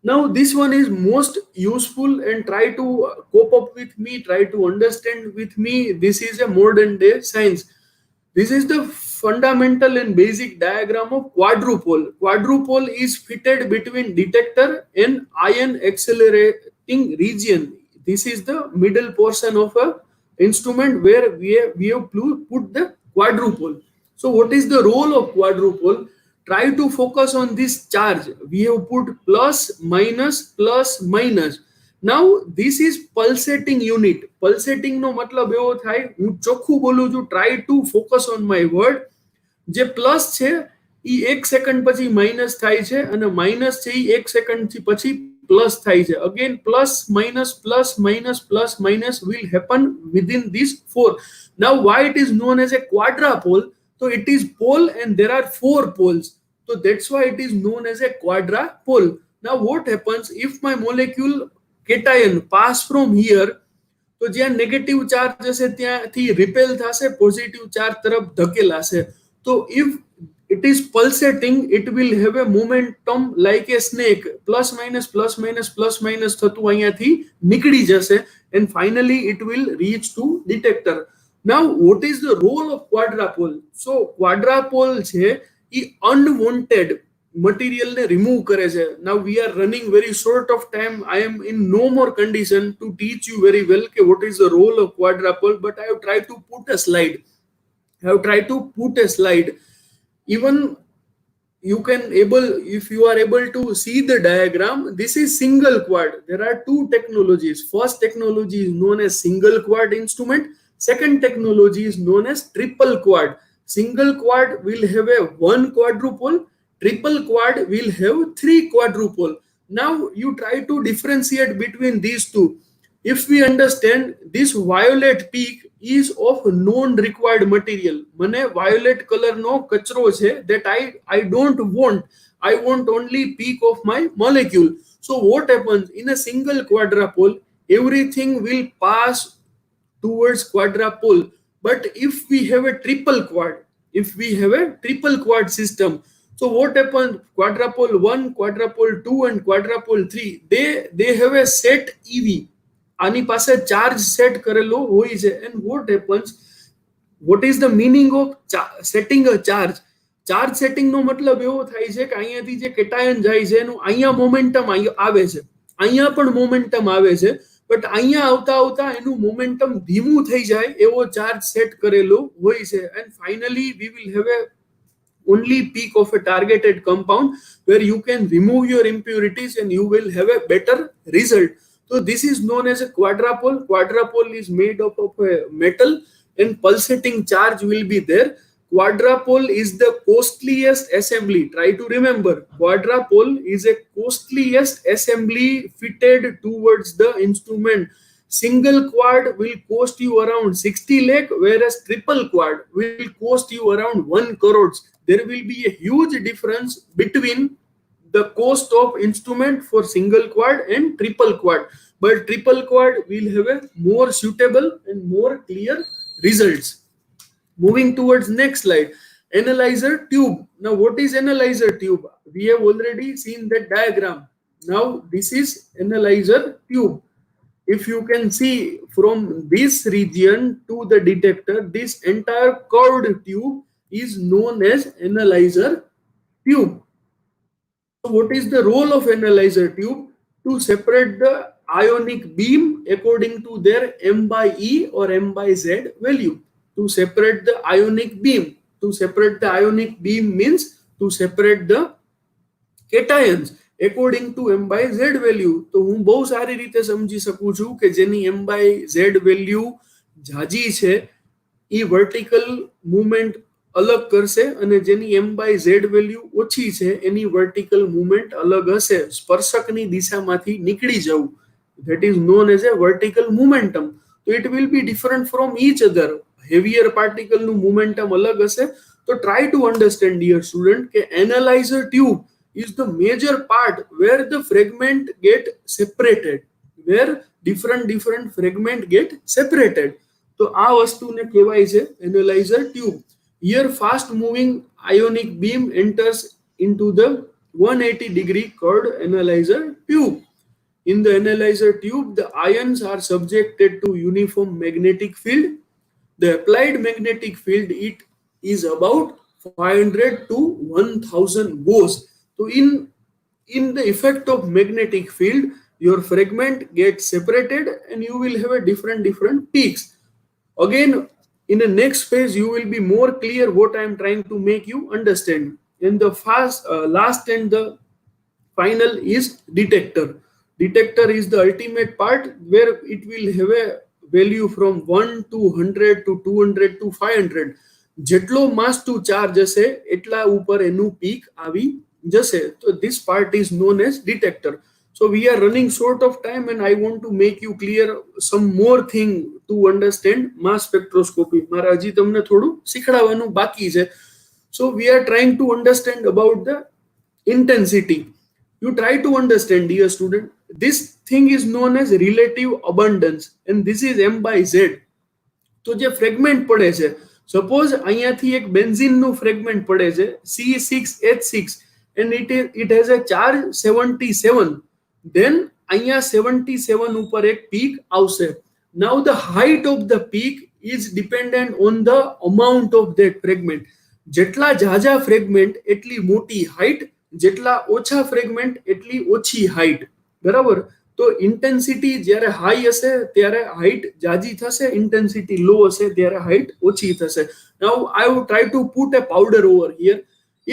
Now this one is most useful, and try to cope up with me, try to understand with me. This is a modern day science. This is the fundamental and basic diagram of quadrupole. Quadrupole is fitted between detector and ion accelerating region. This is the middle portion of a instrument where we have put the quadrupole. So what is the role of quadrupole? Try to focus on this charge. We have put plus, minus, plus, minus. Now this is pulsating unit. Pulsating no matlab એવો થાય, હું ચોખ્ખું બોલું છું, try to focus on my word. જે plus છે એ 1 second પછી minus થાય છે, અને માઇનસ છે એ 1 સેકન્ડ પછી પ્લસ થાય છે. Again plus minus plus minus plus minus will happen within these four. Now why it is known as a quadrupole? So it is pole and there are 4 poles. So that's why it is known as a quadrupole. Now what happens if my molecule cation pass from here? તો જ્યાં negative charge હશે ત્યાંથી repel થશે, positive charge તરફ ધકેલાશે. તો if it is pulsating, it will have a momentum like a snake. Plus minus plus minus plus minus થતું અહીંયાથી નીકળી જશે, and finally it will reach to detector. Now what is the role of quadrupole? So quadrupole છે એ unwanted material ne remove કરે છે. Now we are running very short of time. I am in no more condition to teach you very well what is the role of quadrupole, but I have tried to put a slide. Even you can able, if you are able to see the diagram, this is single quad. There are 2 technologies. First technology is known as single quad instrument. Second technology is known as triple quad. Single quad will have a 1 quadrupole. Triple quad will have 3 quadrupole. Now you try to differentiate between these two. If we understand, this violet peak is of non-required material. Mane violet color no kachro છે that I don't want. I want only peak of my molecule. So what happens in a single quadrupole? Everything will pass towards quadrupole. But if we have a triple quad system, so what happens? Quadrupole 1, quadrupole 2, and quadrupole 3, they have a set EV. આની પાસે charge set કરેલો હોય છે. And what happens? What is the meaning of setting a charge? Charge setting નો મતલબ એવો થાય છે કે અહીંયાથી જે કેટાયન જાય છે એનું અહીંયા મોમેન્ટમ આવે છે, અહીંયા પણ મોમેન્ટમ આવે છે, બટ અહીંયા આવતા આવતા એનું મોમેન્ટમ ધીમું થઈ જાય એવો ચાર્જ સેટ કરેલો હોય છે. And finally we will have a only peak of a targeted compound where you can remove your impurities and you will have a better result. So this is known as a quadrupole. Quadrupole is made up of a metal and pulsating charge will be there. Quadrupole is the costliest assembly. Try to remember, quadrupole is a costliest assembly fitted towards the instrument. Single quad will cost you around 60 lakh, whereas triple quad will cost you around 1 crore. There will be a huge difference between the cost of instrument for single quad and triple quad, but triple quad will have a more suitable and more clear results. Moving towards next slide, analyzer tube. Now what is analyzer tube? We have already seen that diagram. Now this is analyzer tube. If you can see from this region to the detector, this entire curved tube is known as analyzer tube. So what is the role of analyzer tube? To separate the ionic beam according to their M by E or M by Z value. To separate the ionic beam. To separate the ionic beam means to separate the cations according to M by Z value. તો હું બહુ સારી રીતે સમજી શકું છું કે જેની M by Z value જાજી છે એ વર્ટિકલ મૂવમેન્ટ અલગ કરશે અને જેની M by Z value ઓછી છે એની વર્ટિકલ મૂવમેન્ટ અલગ હશે. સ્પર્શકની દિશામાંથી નીકળી જવું, that is known as a vertical momentum. So it will be different from each other. Heavier particle નું momentum અલગ હશે. So try to understand, dear student, કે analyzer tube is the major part where the fragment get separated, where different fragment get separated. તો આ વસ્તુને કહેવાય છે analyzer tube. Here fast moving ionic beam enters into the 180-degree curved analyzer tube. In the analyzer tube, the ions are subjected to uniform magnetic field. The applied magnetic field it is about 500 to 1000 Gauss. So in the effect of magnetic field, your fragment gets separated and you will have a different peaks. Again, in the next phase, you will be more clear what I am trying to make you understand. And the last and the final is detector. Detector is the ultimate part where it will have a value from 1 to 100 to 200 to 500. જેટલો માસ two charge હશે એટલા ઉપર એનું peak આવી જશે. So this part is known as detector. So we are running short of time and I want to make you clear some more thing to understand mass spectroscopy. મારા હજી તમને થોડું શીખડાવવાનું બાકી છે. So we are trying to understand about the intensity. You try to understand, dear student, this thing is known as relative abundance and this is M by Z. તો જે fragment પડે છે, સપોઝ અહીંયાથી એક બેન્ઝીનનું ફ્રેગમેન્ટ પડે છે C6H6 and it has a charge 77, then અહીંયા 77 ઉપર એક પીક આવશે. Now the height of the peak is dependent on the amount of that fragment. જેટલા ઝાઝા ફ્રેગમેન્ટ એટલી મોટી હાઈટ, જેટલા ઓછા ફ્રેગમેન્ટ એટલી ઓછી હાઈટ. બરાબર? તો ઇન્ટેન્સિટી જ્યારે હાઈ હશે ત્યારે હાઈટ જાજી થશે, ઇન્ટેન્સિટી લો હશે ત્યારે હાઈટ ઓછી થશે. Now I will try to put a powder over here.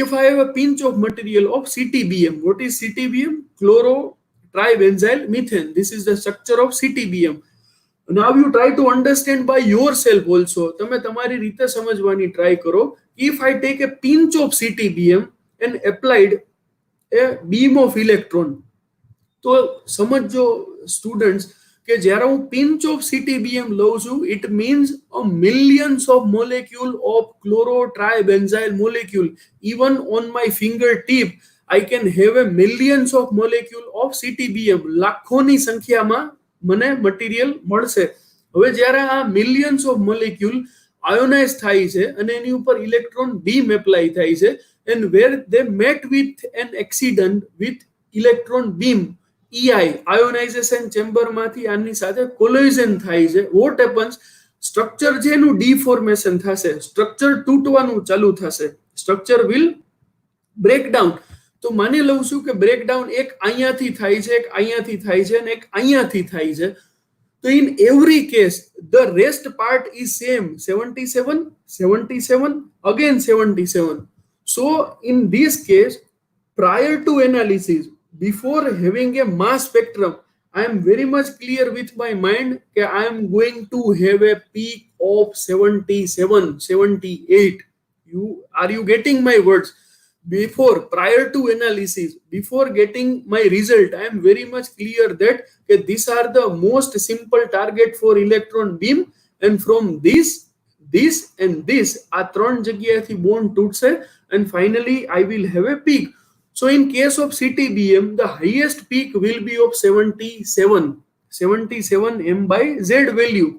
If I have a pinch of material of CTBM, what is CTBM? Chloro tribenzyl methane. This is the structure of CTBM. Now you try to understand by yourself also. તમે તમારી રીતે સમજવાની try કરો. If I take a pinch of CTBM and applied a beam of electron, તો સમજો students કે જ્યારે હું પિંચ ઓફ CTBM લઉં છું, it means a millions of molecule of chloro tribenzyl molecule. Even on my fingertip I can have a millions of molecule of CTBM. લાખોની સંખ્યામાં મને મટીરિયલ મળશે. હવે જ્યારે આ millions of molecule આયોનાઇઝ થાય છે અને એની ઉપર ઇલેક્ટ્રોન બીમ એપ્લાય થાય છે, and where they met with an accident with electron beam EI, ionization chamber માંથી આની સાથે collision થાય છે. What happens? સ્ટ્રક્ચર છે એનું ડિફોર્મેશન થશે, સ્ટ્રક્ચર તૂટવાનું ચાલુ થશે, સ્ટ્રક્ચર વિલ બ્રેક ડાઉન. તો માની લઉં છું કે બ્રેકડાઉન એક અહીંયાથી થાય છે, એક અહીંયાથી થાય છે અને એક અહીંયાથી થાય છે. તો in every case the rest part is same, 77 77 again 77. So in this case, prior to analysis, before having a mass spectrum, I am very much clear with my mind that I am going to have a peak of 77 78. Are you getting my words? Before, prior to analysis, before getting my result, I am very much clear that these are the most simple target for electron beam, and from this and this આ ત્રણ જગ્યાએથી bond તૂટશે and finally I will have a peak. So in case of CTBM, the highest peak will be of 77 m by z value.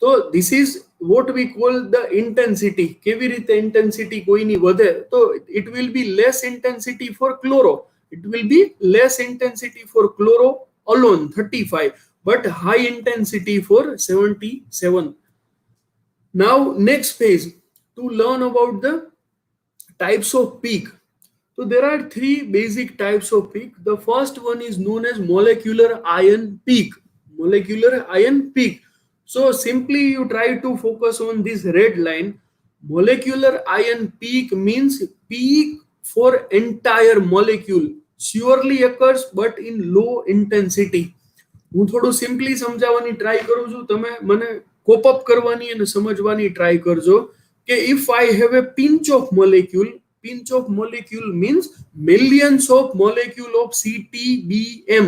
So this is what we call the intensity. કેવી રીતે intensity કોઈની વધે? તો it will be less intensity for chloro. It will be less intensity for chloro alone, 35, but high intensity for 77. Now next phase, to learn about the types of peak. So there are three basic types of peak. The first one is known as molecular ion peak. Molecular ion peak. So simply you try to focus on this red line. Molecular ion peak means peak for entire molecule. Surely occurs but in low intensity. હું થોડું simply સમજાવવાની try કરું છું, તમે મને કોપ up કરવાની અને સમજવાની ટ્રાય કરજો કે if I have a pinch of molecule means millions of molecule of CTBM,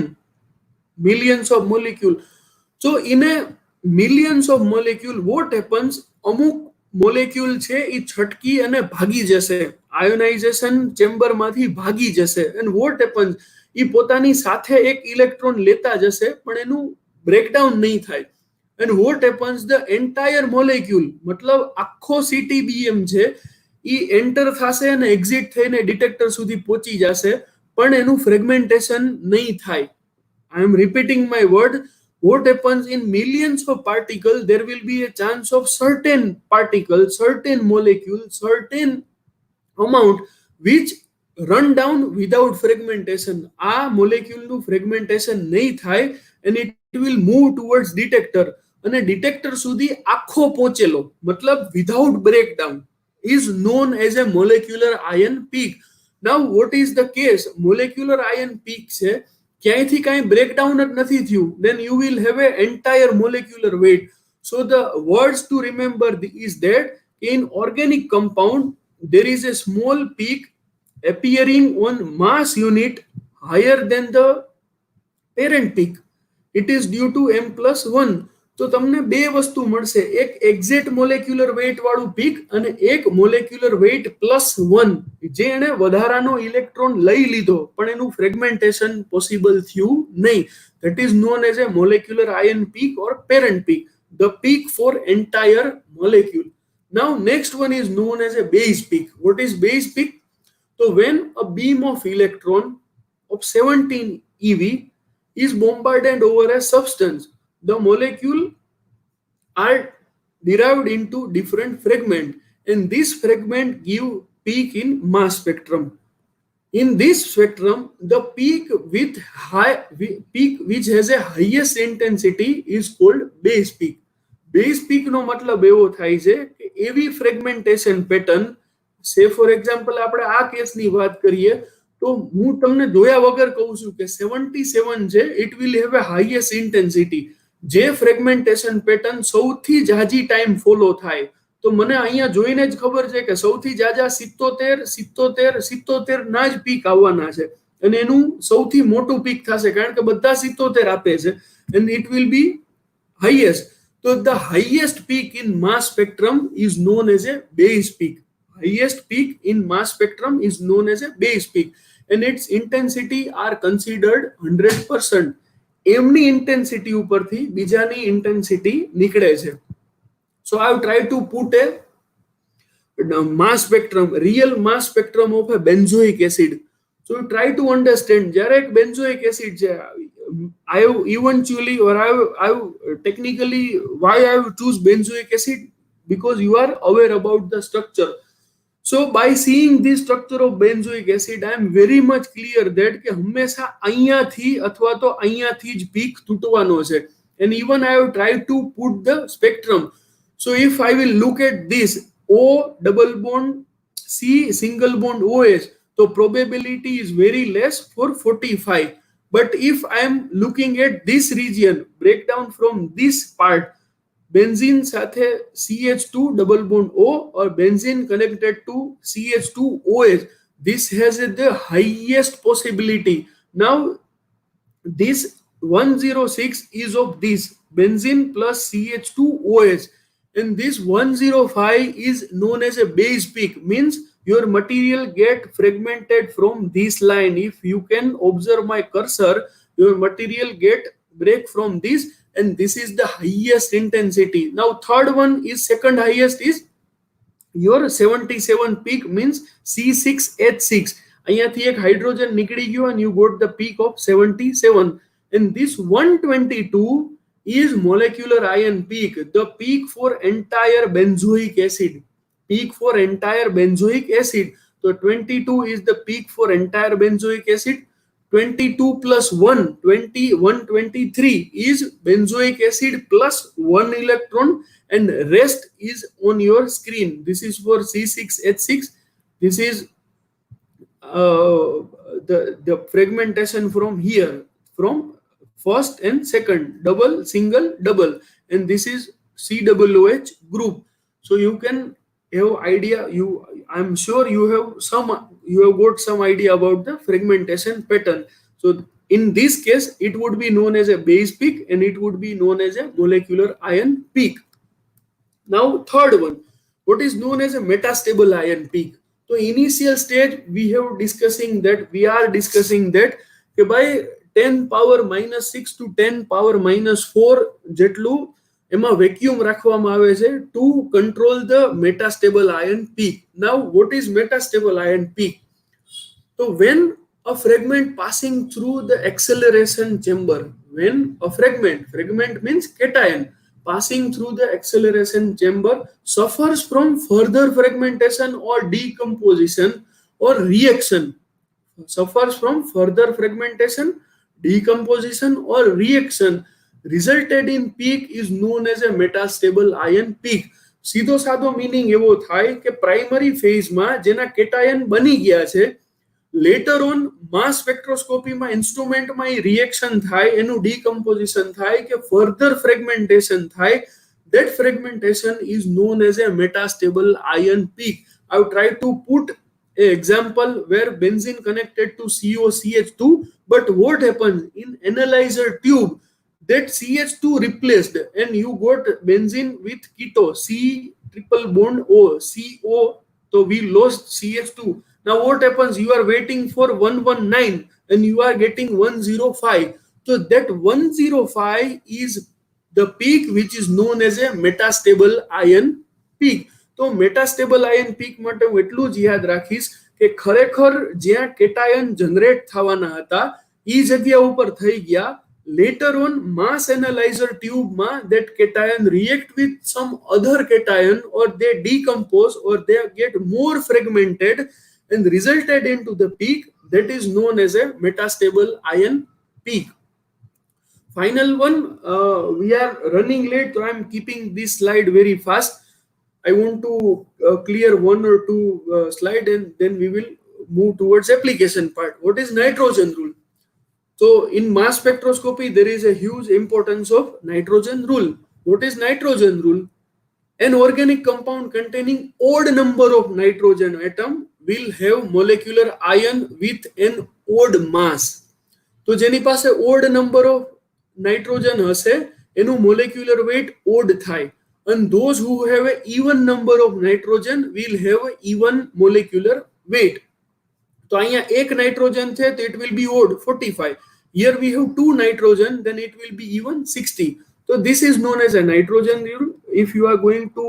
millions of molecule. So in a millions of molecule, what happens? અમુક મોલેક્યુલ છે એ છટકી અને ભાગી જશે, આયોનાઇઝેશન ચેમ્બર માંથી ભાગી જશે. and what happens? એ પોતાની સાથે એક ઇલેક્ટ્રોન લેતા જશે પણ એનું બ્રેકડાઉન નહીં થાય. and what happens? the entire molecule, મતલબ આખો CTBM છે એ એન્ટર થશે અને એક્ઝિટ થઈને ડિટેક્ટર સુધી પહોંચી જશે પણ એનું ફ્રેગમેન્ટેશન નહીં થાય. I am repeating my word. What happens? in millions of particles there will be a chance of certain particles, certain molecules, certain amount which run down without fragmentation. આ molecule નું fragmentation નહીં થાય and it will move towards detector અને detector સુધી આખો પહોંચેલો, મતલબ without breakdown, is known as a molecular ion peak. Now what is the case? Molecular ion peak છે ક્યાંયથી કાંઈ breakdown જ નથી થયું, then you will have a entire molecular weight. So the words to remember is that in organic compound there is a small peak appearing on mass unit higher than the parent peak. It is due to m+1. તો તમને બે વસ્તુ મળશે, એક exact molecular weight વાળું peak અને એક molecular weight +1 જે એને વધારાનો ઇલેક્ટ્રોન લઈ લીધો પણ એનું ફ્રેગમેન્ટેશન પોસિબલ થયું નહીં. That is known as a molecular ion peak or parent peak, the peak for entire molecule. Now next one is known as a base peak. What is base peak? So when a beam of electron of 17 eV is bombarded over a substance, the molecule are derived into different fragment and this fragment give peak in mass spectrum. In this spectrum, the peak which has a highest intensity is called base peak. Base peak નો મતલબ એવો થાય છે કે એવી fragmentation pattern, say for example આપણે આ કેસની વાત કરીએ તો હું તમને જોયા વગર કહું છું કે 77 છે, it will have a highest intensity. જે ફ્રેગમેન્ટેશન પેટર્ન સૌથી જાજી ટાઈમ ફોલો થાય તો મને અહીંયા જોઈને જ ખબર છે કે સૌથી જાજા 77 ના જ પીક આવવાના છે અને એનું સૌથી મોટું પીક થશે કારણ કે બધા 77 આપે છે and it will be highest. So the highest peak in mass spectrum is known as a base peak. Highest peak in mass spectrum is known as a base peak and its intensity are considered 100%. એમની intensity ઉપરથી બીજાની intensity નીકળે છે. So I have tried to put a mass spectrum, real mass spectrum of a benzoic acid. So you try to understand, જ્યારે એક benzoic acid છે, I have eventually, or I have technically, why I have choose benzoic acid, because you are aware about the structure. So by seeing the structure of benzoic acid, I am very much clear that કે હંમેશા અહીંયાથી અથવા તો અહીંયાથી જ peak તૂટવાનો છે. And even I have tried to put the spectrum. So if I will look at this O double bond C single bond OH, so probability is very less for 45. But if I am looking at this region, breakdown from this part, benzene સાથે CH2 double bond O or benzene connected to CH2 OH, this has the highest possibility. Now this 106 is of this benzene plus CH2 OH, and this 105 is known as a base peak, means your material get fragmented from this line. If you can observe my cursor, your material get break from this, and this is the highest intensity. Now third one is second highest is your 77 peak, means C6H6. અહીંયાથી એક hydrogen નીકળી ગયો and you got the peak of 77. And this 122 is molecular ion peak, the peak for entire benzoic acid. Peak for entire benzoic acid. So 22 is the peak for entire benzoic acid. 22 plus 1, 123 is benzoic acid plus 1 electron, and rest is on your screen. This is for C6H6. This is the fragmentation from here, from first and second, double, single, double, and this is COOH group. So you can have idea, I'm sure you have got some idea about the fragmentation pattern. So in this case it would be known as a base peak, and it would be known as a molecular ion peak. Now third one, what is known as a metastable ion peak. So initial stage we are discussing that by 10 power minus 6 to 10 power minus 4 જેટલું એમાં vacuum રાખવામાં આવે છે to control the metastable ion peak. Now what is metastable ion peak? So when a fragment passing through the acceleration chamber, when a fragment means cation, passing through the acceleration chamber suffers from further fragmentation or decomposition or reaction, or reaction resulted in peak is known as a metastable ion peak. સીધો સાધો meaning એવો થાય કે primary ફેઝમાં જેના cation બની ગયા છે, later on mass spectroscopy માં instrument માં એ reaction થાય, એનું decomposition થાય કે further fragmentation થાય, that fragmentation is known as a metastable ion peak. I've tried to put an example where benzene connected to COCH2, but what happens in analyzer tube, that CH2 replaced and you got benzene with keto, C triple bond O, CO, so we lost CH2. Now what happens, you are waiting for 119 and you are getting 105. So that 105 is the peak which is known as a metastable ion peak. તો મેટાસ્ટેબલ ion peak માટે હું એટલું જ યાદ રાખીશ કે ખરેખર જ્યાં કેટાયન જનરેટ થવાના હતા એ જગ્યા ઉપર થઈ ગયા. Later on mass analyzer tube ma that cation react with some other cation, or they decompose, or they get more fragmented and resulted into the peak that is known as a metastable ion peak. Final one, we are running late, so I am keeping this slide very fast. I want to clear one or two slide, and then we will move towards application part. What is nitrogen rule? So in mass spectroscopy there is a huge importance of nitrogen rule. What is nitrogen rule? An organic compound containing odd number of nitrogen atom will have molecular ion with an odd mass. તો જેની પાસે odd number of nitrogen હશે એનું molecular weight odd થાય, and those who have an even number of nitrogen will have an even molecular weight. તો અહીંયા એક nitrogen છે તો it will be odd 45. Here we have two nitrogen, then it will be even 60. So this is known as a nitrogen rule. if you are going to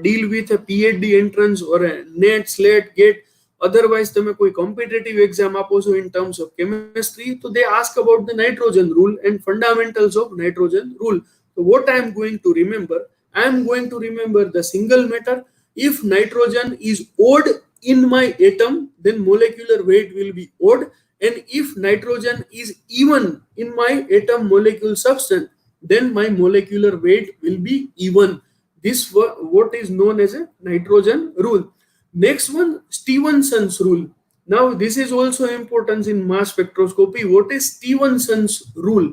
deal with a PhD entrance or a NET, SLET, GATE, otherwise તમે કોઈ competitive exam આપો છો in terms of chemistry, so they ask about the nitrogen rule and fundamentals of nitrogen rule. So what I am going to remember, I am going to remember the single matter. If nitrogen is odd in my atom, then molecular weight will be odd, and if nitrogen is even in my atom molecule substance, then my molecular weight will be even. This what is known as a nitrogen rule. Next one, Stephenson's rule. Now this is also important in mass spectroscopy. What is Stephenson's rule?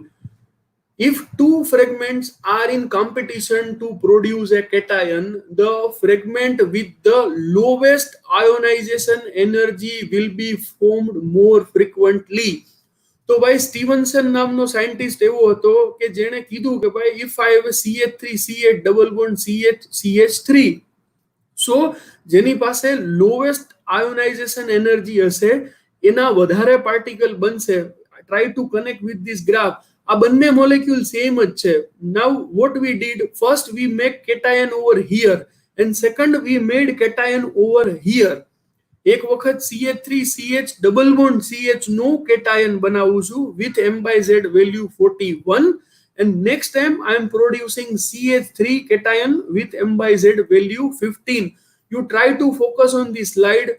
If two fragments are in competition to produce a cation, the fragment with the lowest ionization energy will be formed more frequently. તો ભાઈ Stevenson નામનો scientist એવો હતો કે જેણે કીધું કે ભાઈ if I have a CH3 CH double bond CH3, so જેની પાસે લોવેસ્ટ આયોનાઇઝેશન એનર્જી હશે એના વધારે પાર્ટિકલ બનશે. Try to connect with this graph. આ બંને મોલેક્યુલ સેમ જ છે. Now what we did, first we make cation over here and second we made cation over here. એક વખત CH3 CH double bond CH નો cation બનાવું છું with M/Z value 41, and next time I am producing CH3 cation with M/Z value 15. You try to focus on this slide.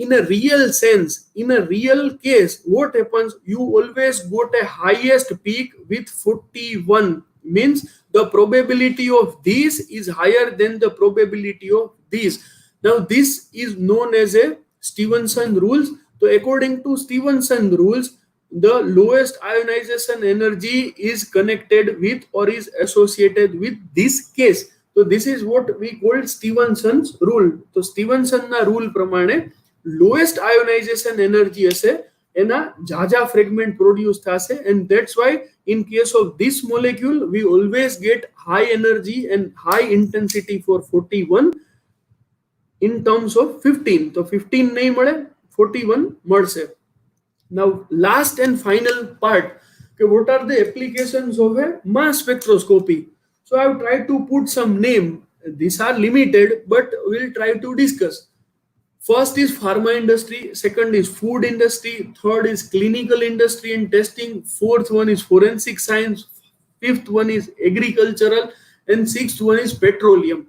In a real sense, in a real case, what happens, you always got a highest peak with 41, means the probability of this is higher than the probability of this. Now this is known as a Stephenson rules. So according to Stephenson rules, the lowest ionization energy is connected with or is associated with this case. So this is what we call Stephenson's rule. So Stephenson na rule pramane lowest ionization energy hase એના જાજા fragment produce થશે, and that's why in case of this molecule we always get high energy and high intensity for 41 in terms of 15. તો 15 નહીં મળે, 41 મળશે. Now last and final part, okay, what are the applications of a mass spectroscopy? So I have tried to put some name. These are limited, but we'll try to discuss. First is pharma industry, second is food industry, third is clinical industry and testing, fourth one is forensic science, fifth one is agricultural, and sixth one is petroleum.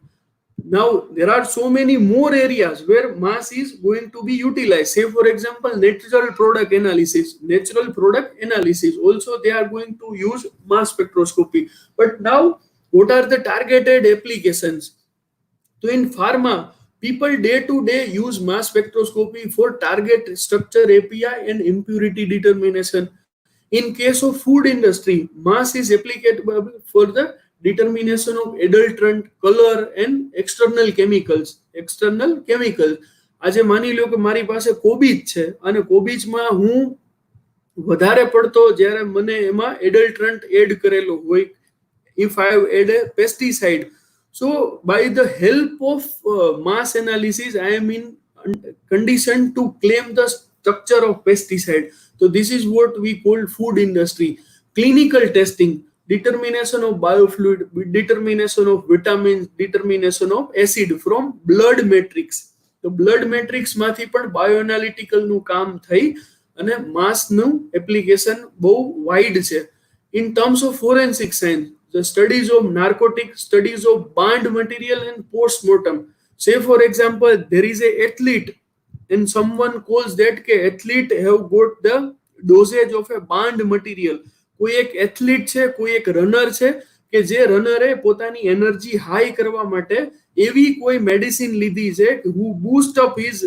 Now there are so many more areas where mass is going to be utilized. Say for example, natural product analysis. Natural product analysis also they are going to use mass spectroscopy. But now what are the targeted applications? So in pharma, people day to day use mass spectroscopy for target structure, API and impurity determination. In case of food industry, mass is applicable for the determination of adulterant, color and external chemicals. External chemicals. આજે માની લો કે મારી પાસે કોબીજ છે અને કોબીજમાં હું વધારે પડતો જ્યારે મને એમાં એડલ્ટરન્ટ એડ કરેલો હોય, if I have added a pesticide, so by the help of mass analysis I am in condition to claim the structure of pesticide. So this is what we call food industry. Clinical testing, determination of biofluid, determination of vitamins, determination of acid from blood matrix. તો blood matrix માંથી પણ bioanalytical નું કામ થઈ અને mass નું application બહુ wide છે. In terms of forensic science, the studies of narcotics, studies of banned material and post-mortem. Say for example, there is a athlete and someone calls that ke athlete have got the dosage of a banned material. કોઈ એક athlete છે, કોઈ એક runner છે કે જે રનરે પોતાની energy high કરવા માટે એવી કોઈ મેડિસિન લીધી છે who boost up his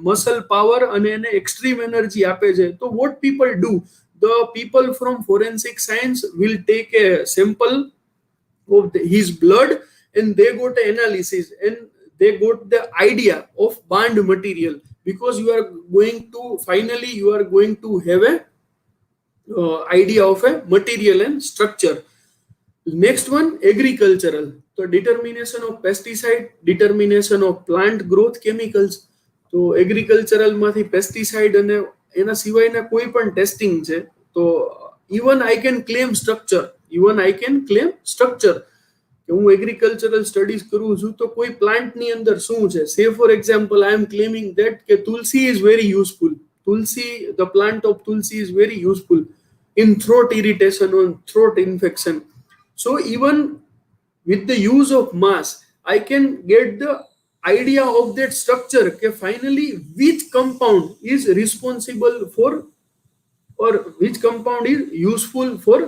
muscle power અને એને એક્સ્ટ્રીમ એનર્જી આપે છે. તો what people do, the people from forensic science will take a sample of his blood and they got an analysis and they got the idea of banned material, because you are going to finally you are going to have a idea of a material and structure. Next one, agricultural. So determination of pesticide, determination of plant growth chemicals. So agricultural માંથી pesticide અને એના સિવાયના કોઈ પણ testing છે. તો even I can claim structure. કે હું એગ્રીકલ્ચરલ સ્ટડીઝ કરું છું તો કોઈ પ્લાન્ટની અંદર શું છે. Say for example I am claiming that કે Tulsi is very useful. Tulsi, the plant of Tulsi is very useful in throat irritation or throat infection. So even with the use of mass, I can get the idea of that structure. Okay, finally, which compound is responsible for, or which compound is useful for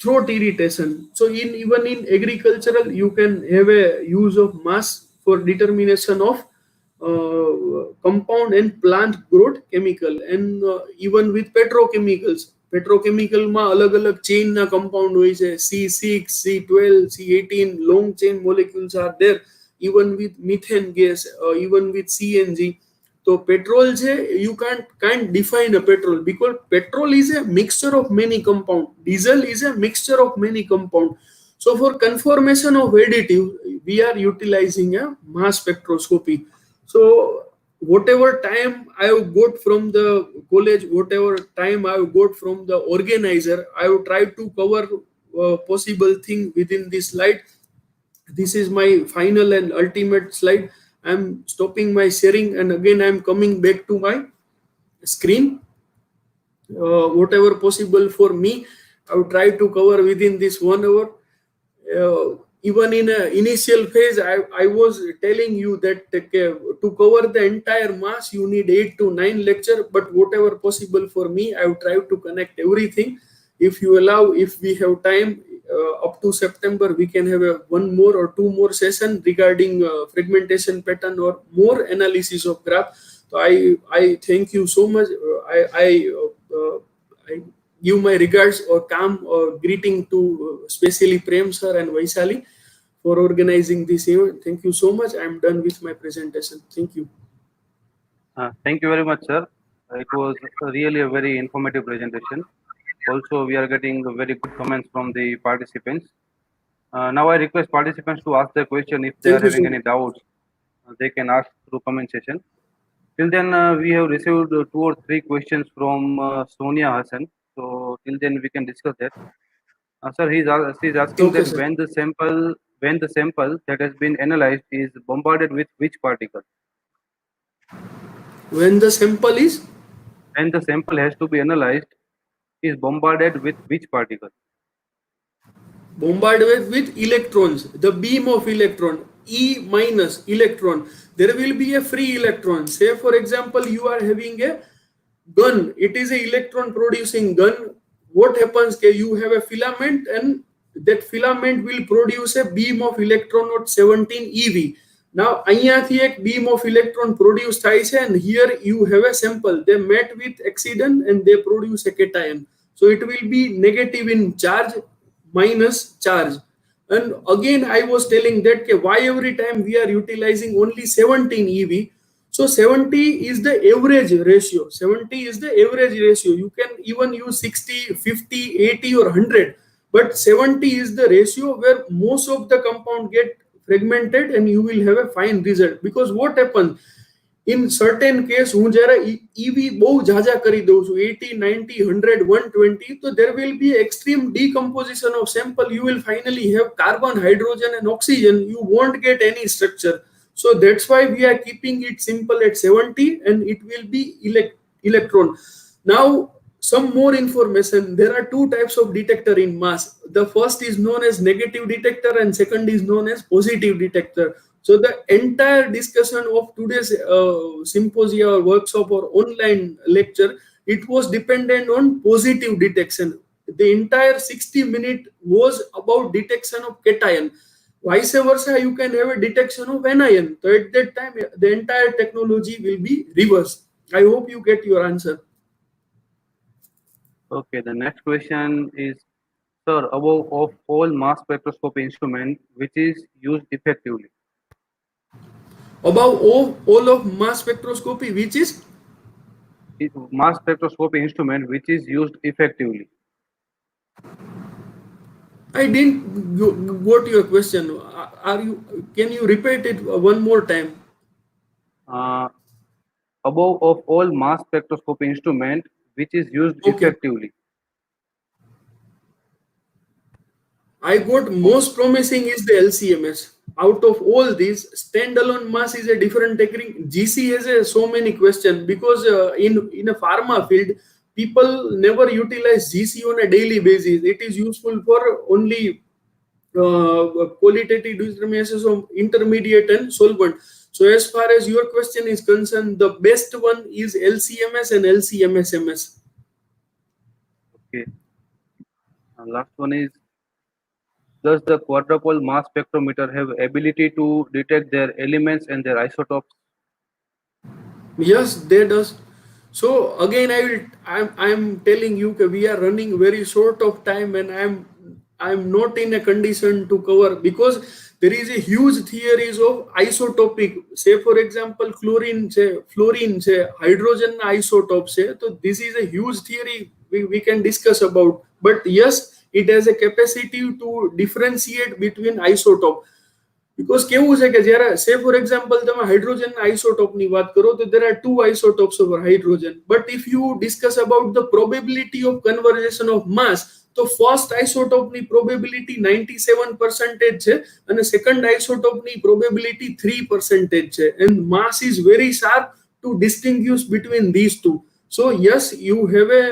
throat irritation. So in even in agricultural, you can have a use of mass for determination of compound and plant growth chemical, and even with petrochemicals. Petrochemical અલગ અલગ chain ના compound હોય છે. C6, C12, C18 long chain molecules are there. Even with methane gas, even with CNG. So petrol છે, you can't define a petrol, because petrol is a mixture of many compound. Diesel is a mixture of many compound. So for conformation of additive, we are utilizing a mass spectroscopy. So whatever time I have got from the college, whatever time I have got from the organizer, I have tried to cover possible thing within this slide. This is my final and ultimate slide. I'm stopping my sharing, and again I'm coming back to my screen. Whatever possible for me, I will try to cover within this 1 hour. Even in a initial phase, I was telling you that to cover the entire mass you need 8 to 9 lecture, but whatever possible for me, I will try to connect everything. If you allow, if we have time, up to September we can have a one more or two more session regarding fragmentation pattern or more analysis of graph. So I thank you so much. I give my regards or calm or greeting to especially Prem sir and Vaishali for organizing this event. Thank you so much. I am done with my presentation. Thank you. Thank you very much, sir. It was really a very informative presentation. Also, we are getting very good comments from the participants. Now, I request participants to ask their question. If they Thank are you having so any much. doubts, they can ask through comment session. Till then, we have received 2 or 3 questions from Sonia Hassan. So, till then, we can discuss that. Sir, she's asking Okay, that sir. when the sample that has been analyzed is bombarded with which particle? When the sample is When the sample has to be analyzed, is bombarded with which particle? bombarded with electrons, the beam of electron, E minus electron, there will be a free electron. Say for example, you are having a gun, it is a electron producing gun. What happens, you have a filament, and that filament will produce a beam of electron at 17 eV. Now અહીંયાથી એક beam of electron produce થાય છે, and here you have a sample, they met with accident and they produce a cation. So it will be negative in charge, minus charge. And again I was telling that why every time we are utilizing only 17 eV. So 70 is the average ratio. 70 is the average ratio. You can even use 60, 50, 80 or 100. But 70 is the ratio where most of the compound get fragmented and you will have a fine result. Because what happens, in certain case હું જ્યારે EV બહુ ઝાઝા કરી દઉં છું 80, 90, 100, 120, so there will be extreme decomposition of sample. You will finally have carbon, hydrogen and oxygen. You won't get any structure. So that's why we are keeping it simple at 70, and it will be electron. Now some more information. There are 2 types of detector in mass. The first is known as negative detector and second is known as positive detector. So the entire discussion of today's symposia or workshop or online lecture, it was dependent on positive detection. The entire 60 minutes was about detection of cation. Vice versa, you can have a detection of anion. So at that time, the entire technology will be reversed. I hope you get your answer. Okay, the next question is, sir, above of all mass spectroscopy instrument, which is used effectively? Above all of mass spectroscopy, which is Mass spectroscopy instrument which is used effectively. I didn't got your question. Are you? Can you repeat it one more time? Uh, Above of all mass spectroscopy instrument which is used Okay. effectively. I got most promising is the LCMS. Out of all these, standalone mass is a different technique. GC has so many questions because in a pharma field, people never utilize GC on a daily basis. It is useful for only qualitative determinations of intermediate and solvent. So as far as your question is concerned, the best one is LCMS and LCMSMS. Okay. Last one is, does the quadruple mass spectrometer have ability to detect their elements and their isotopes? Yes, they does. So again, I'm telling you that we are running very short of time, and I'm not in a condition to cover because there is a huge theories of isotopic. Say for example, fluorine, say hydrogen isotopes. Say, so this is a huge theory we can discuss about. But yes, it has a capacity to differentiate between isotope. Because કેવું છે કે જ્યારે say for example તમે hydrogen isotope ની વાત કરો તો there are two isotopes of hydrogen, but if you discuss about the probability of conversion of mass, તો first isotope ની probability 97% છે અને second isotope ની probability 3% છે, and mass is very sharp to distinguish between these two. So yes, you have a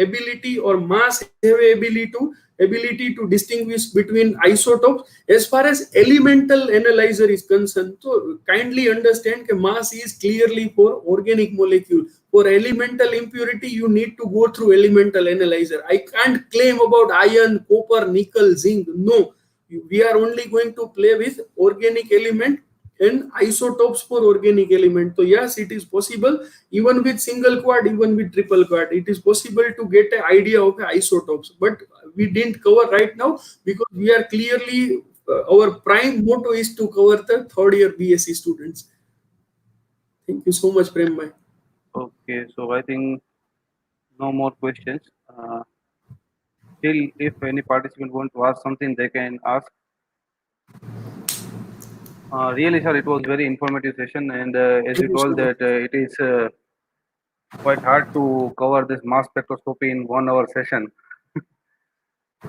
ability, or mass have a ability to distinguish between isotopes. As far as elemental analyzer is concerned, so kindly understand that mass is clearly for organic molecule. For elemental impurity, you need to go through elemental analyzer. I can't claim about iron, copper, nickel, zinc. No, we are only going to play with organic element and isotopes for organic element. So yes, it is possible even with single quad, even with triple quad. It is possible to get an idea of isotopes, but we didn't cover right now because we are clearly our prime motto is to cover the third year BSc students. Thank you so much, Prem bhai. Okay, so I think no more questions. Still, if any participant want to ask something, they can ask. Really, sir, it was very informative session, and as you Thank you so told much. that it is quite hard to cover this mass spectroscopy in 1 hour session.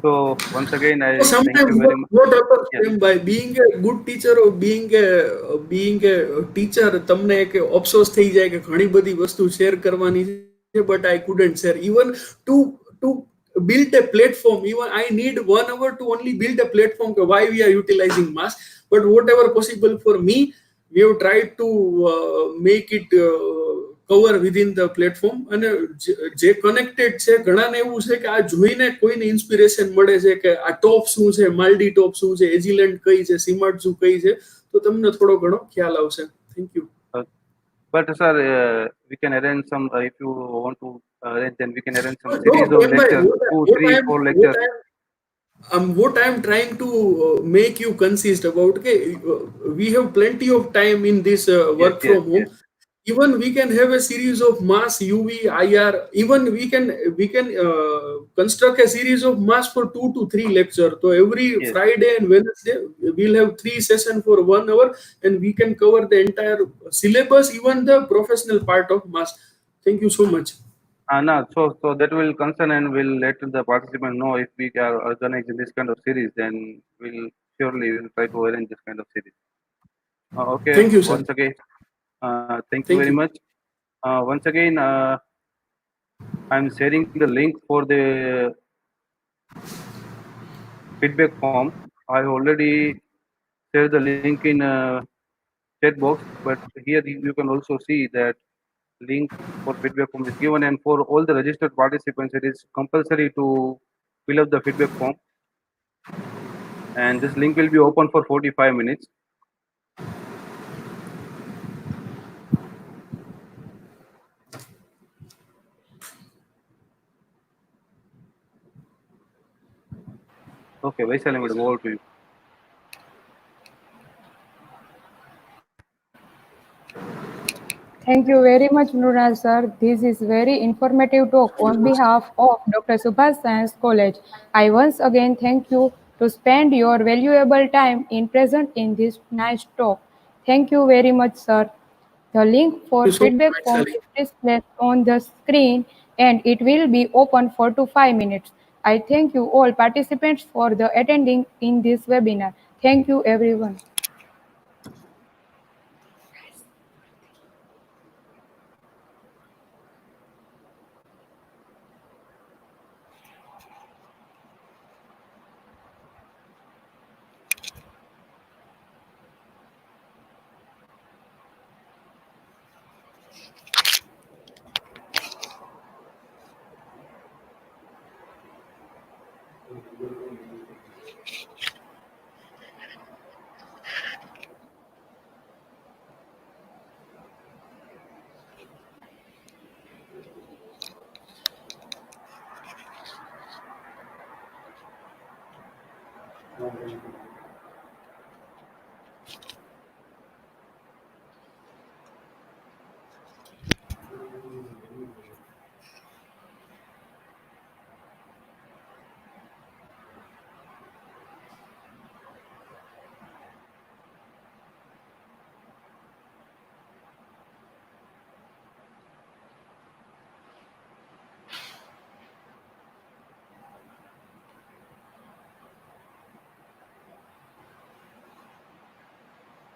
So once again, I thank Sometimes you very much. what happens, Yes, Prem, by being a good teacher or being a teacher, તમને એક અફસોસ થઈ જાય કે ઘણી બધી વસ્તુ share કરવાની છે, but I couldn't share. Even to build a platform, even I need 1 hour to only build a platform why we are utilizing mass. But whatever possible for me, we have tried to make it cover within the platform. અને જે connected છે ઘણાને એવું છે કે આ જોઈને કોઈને ઇન્સ્પિરેશન મળે છે કે આ ટોપ શું છે, માલ્ડી ટોપ શું છે, એજીલેન્ડ કઈ છે, સિમાટઝુ કઈ છે, તો તમને થોડો ઘણો ખ્યાલ આવશે. Thank you. but sir, we can arrange some. If you want to arrange, then we can arrange some No, series of Prembai, lectures, two, three, four lectures. what I'm trying to make you consist about, okay, we have plenty of time in this Yes, work yes, from home. yes, Even we can have a series of mass, UV, IR. Even we can construct a series of mass for 2 to 3 lecture. So every yes. Friday and Wednesday we'll have 3 sessions for 1 hour, and we can cover the entire syllabus, even the professional part of mass. Thank you so much. No, so that will concern, and will let the participant know if we are organizing this kind of series. Then we'll surely will try to arrange this kind of series. Okay. Thank you, sir. Once again, thank you Thank very you. much. Once again, I'm sharing the link for the feedback form. I already shared the link in chat box, but here you can also see that link for feedback form is given, and for all the registered participants, it is compulsory to fill up the feedback form, and this link will be open for 45 minutes. Okay, Vaishali, madam, over to you. Thank you very much, Mrunal sir. This is very informative talk on behalf of Dr. Subhash Science College. I once again thank you to spend your valuable time in present in this nice talk. Thank you very much, sir. The link Thank for you so feedback much, form Sally. is displayed on the screen and it will be open for 5 minutes. I thank you all participants for the attending in this webinar. Thank you everyone.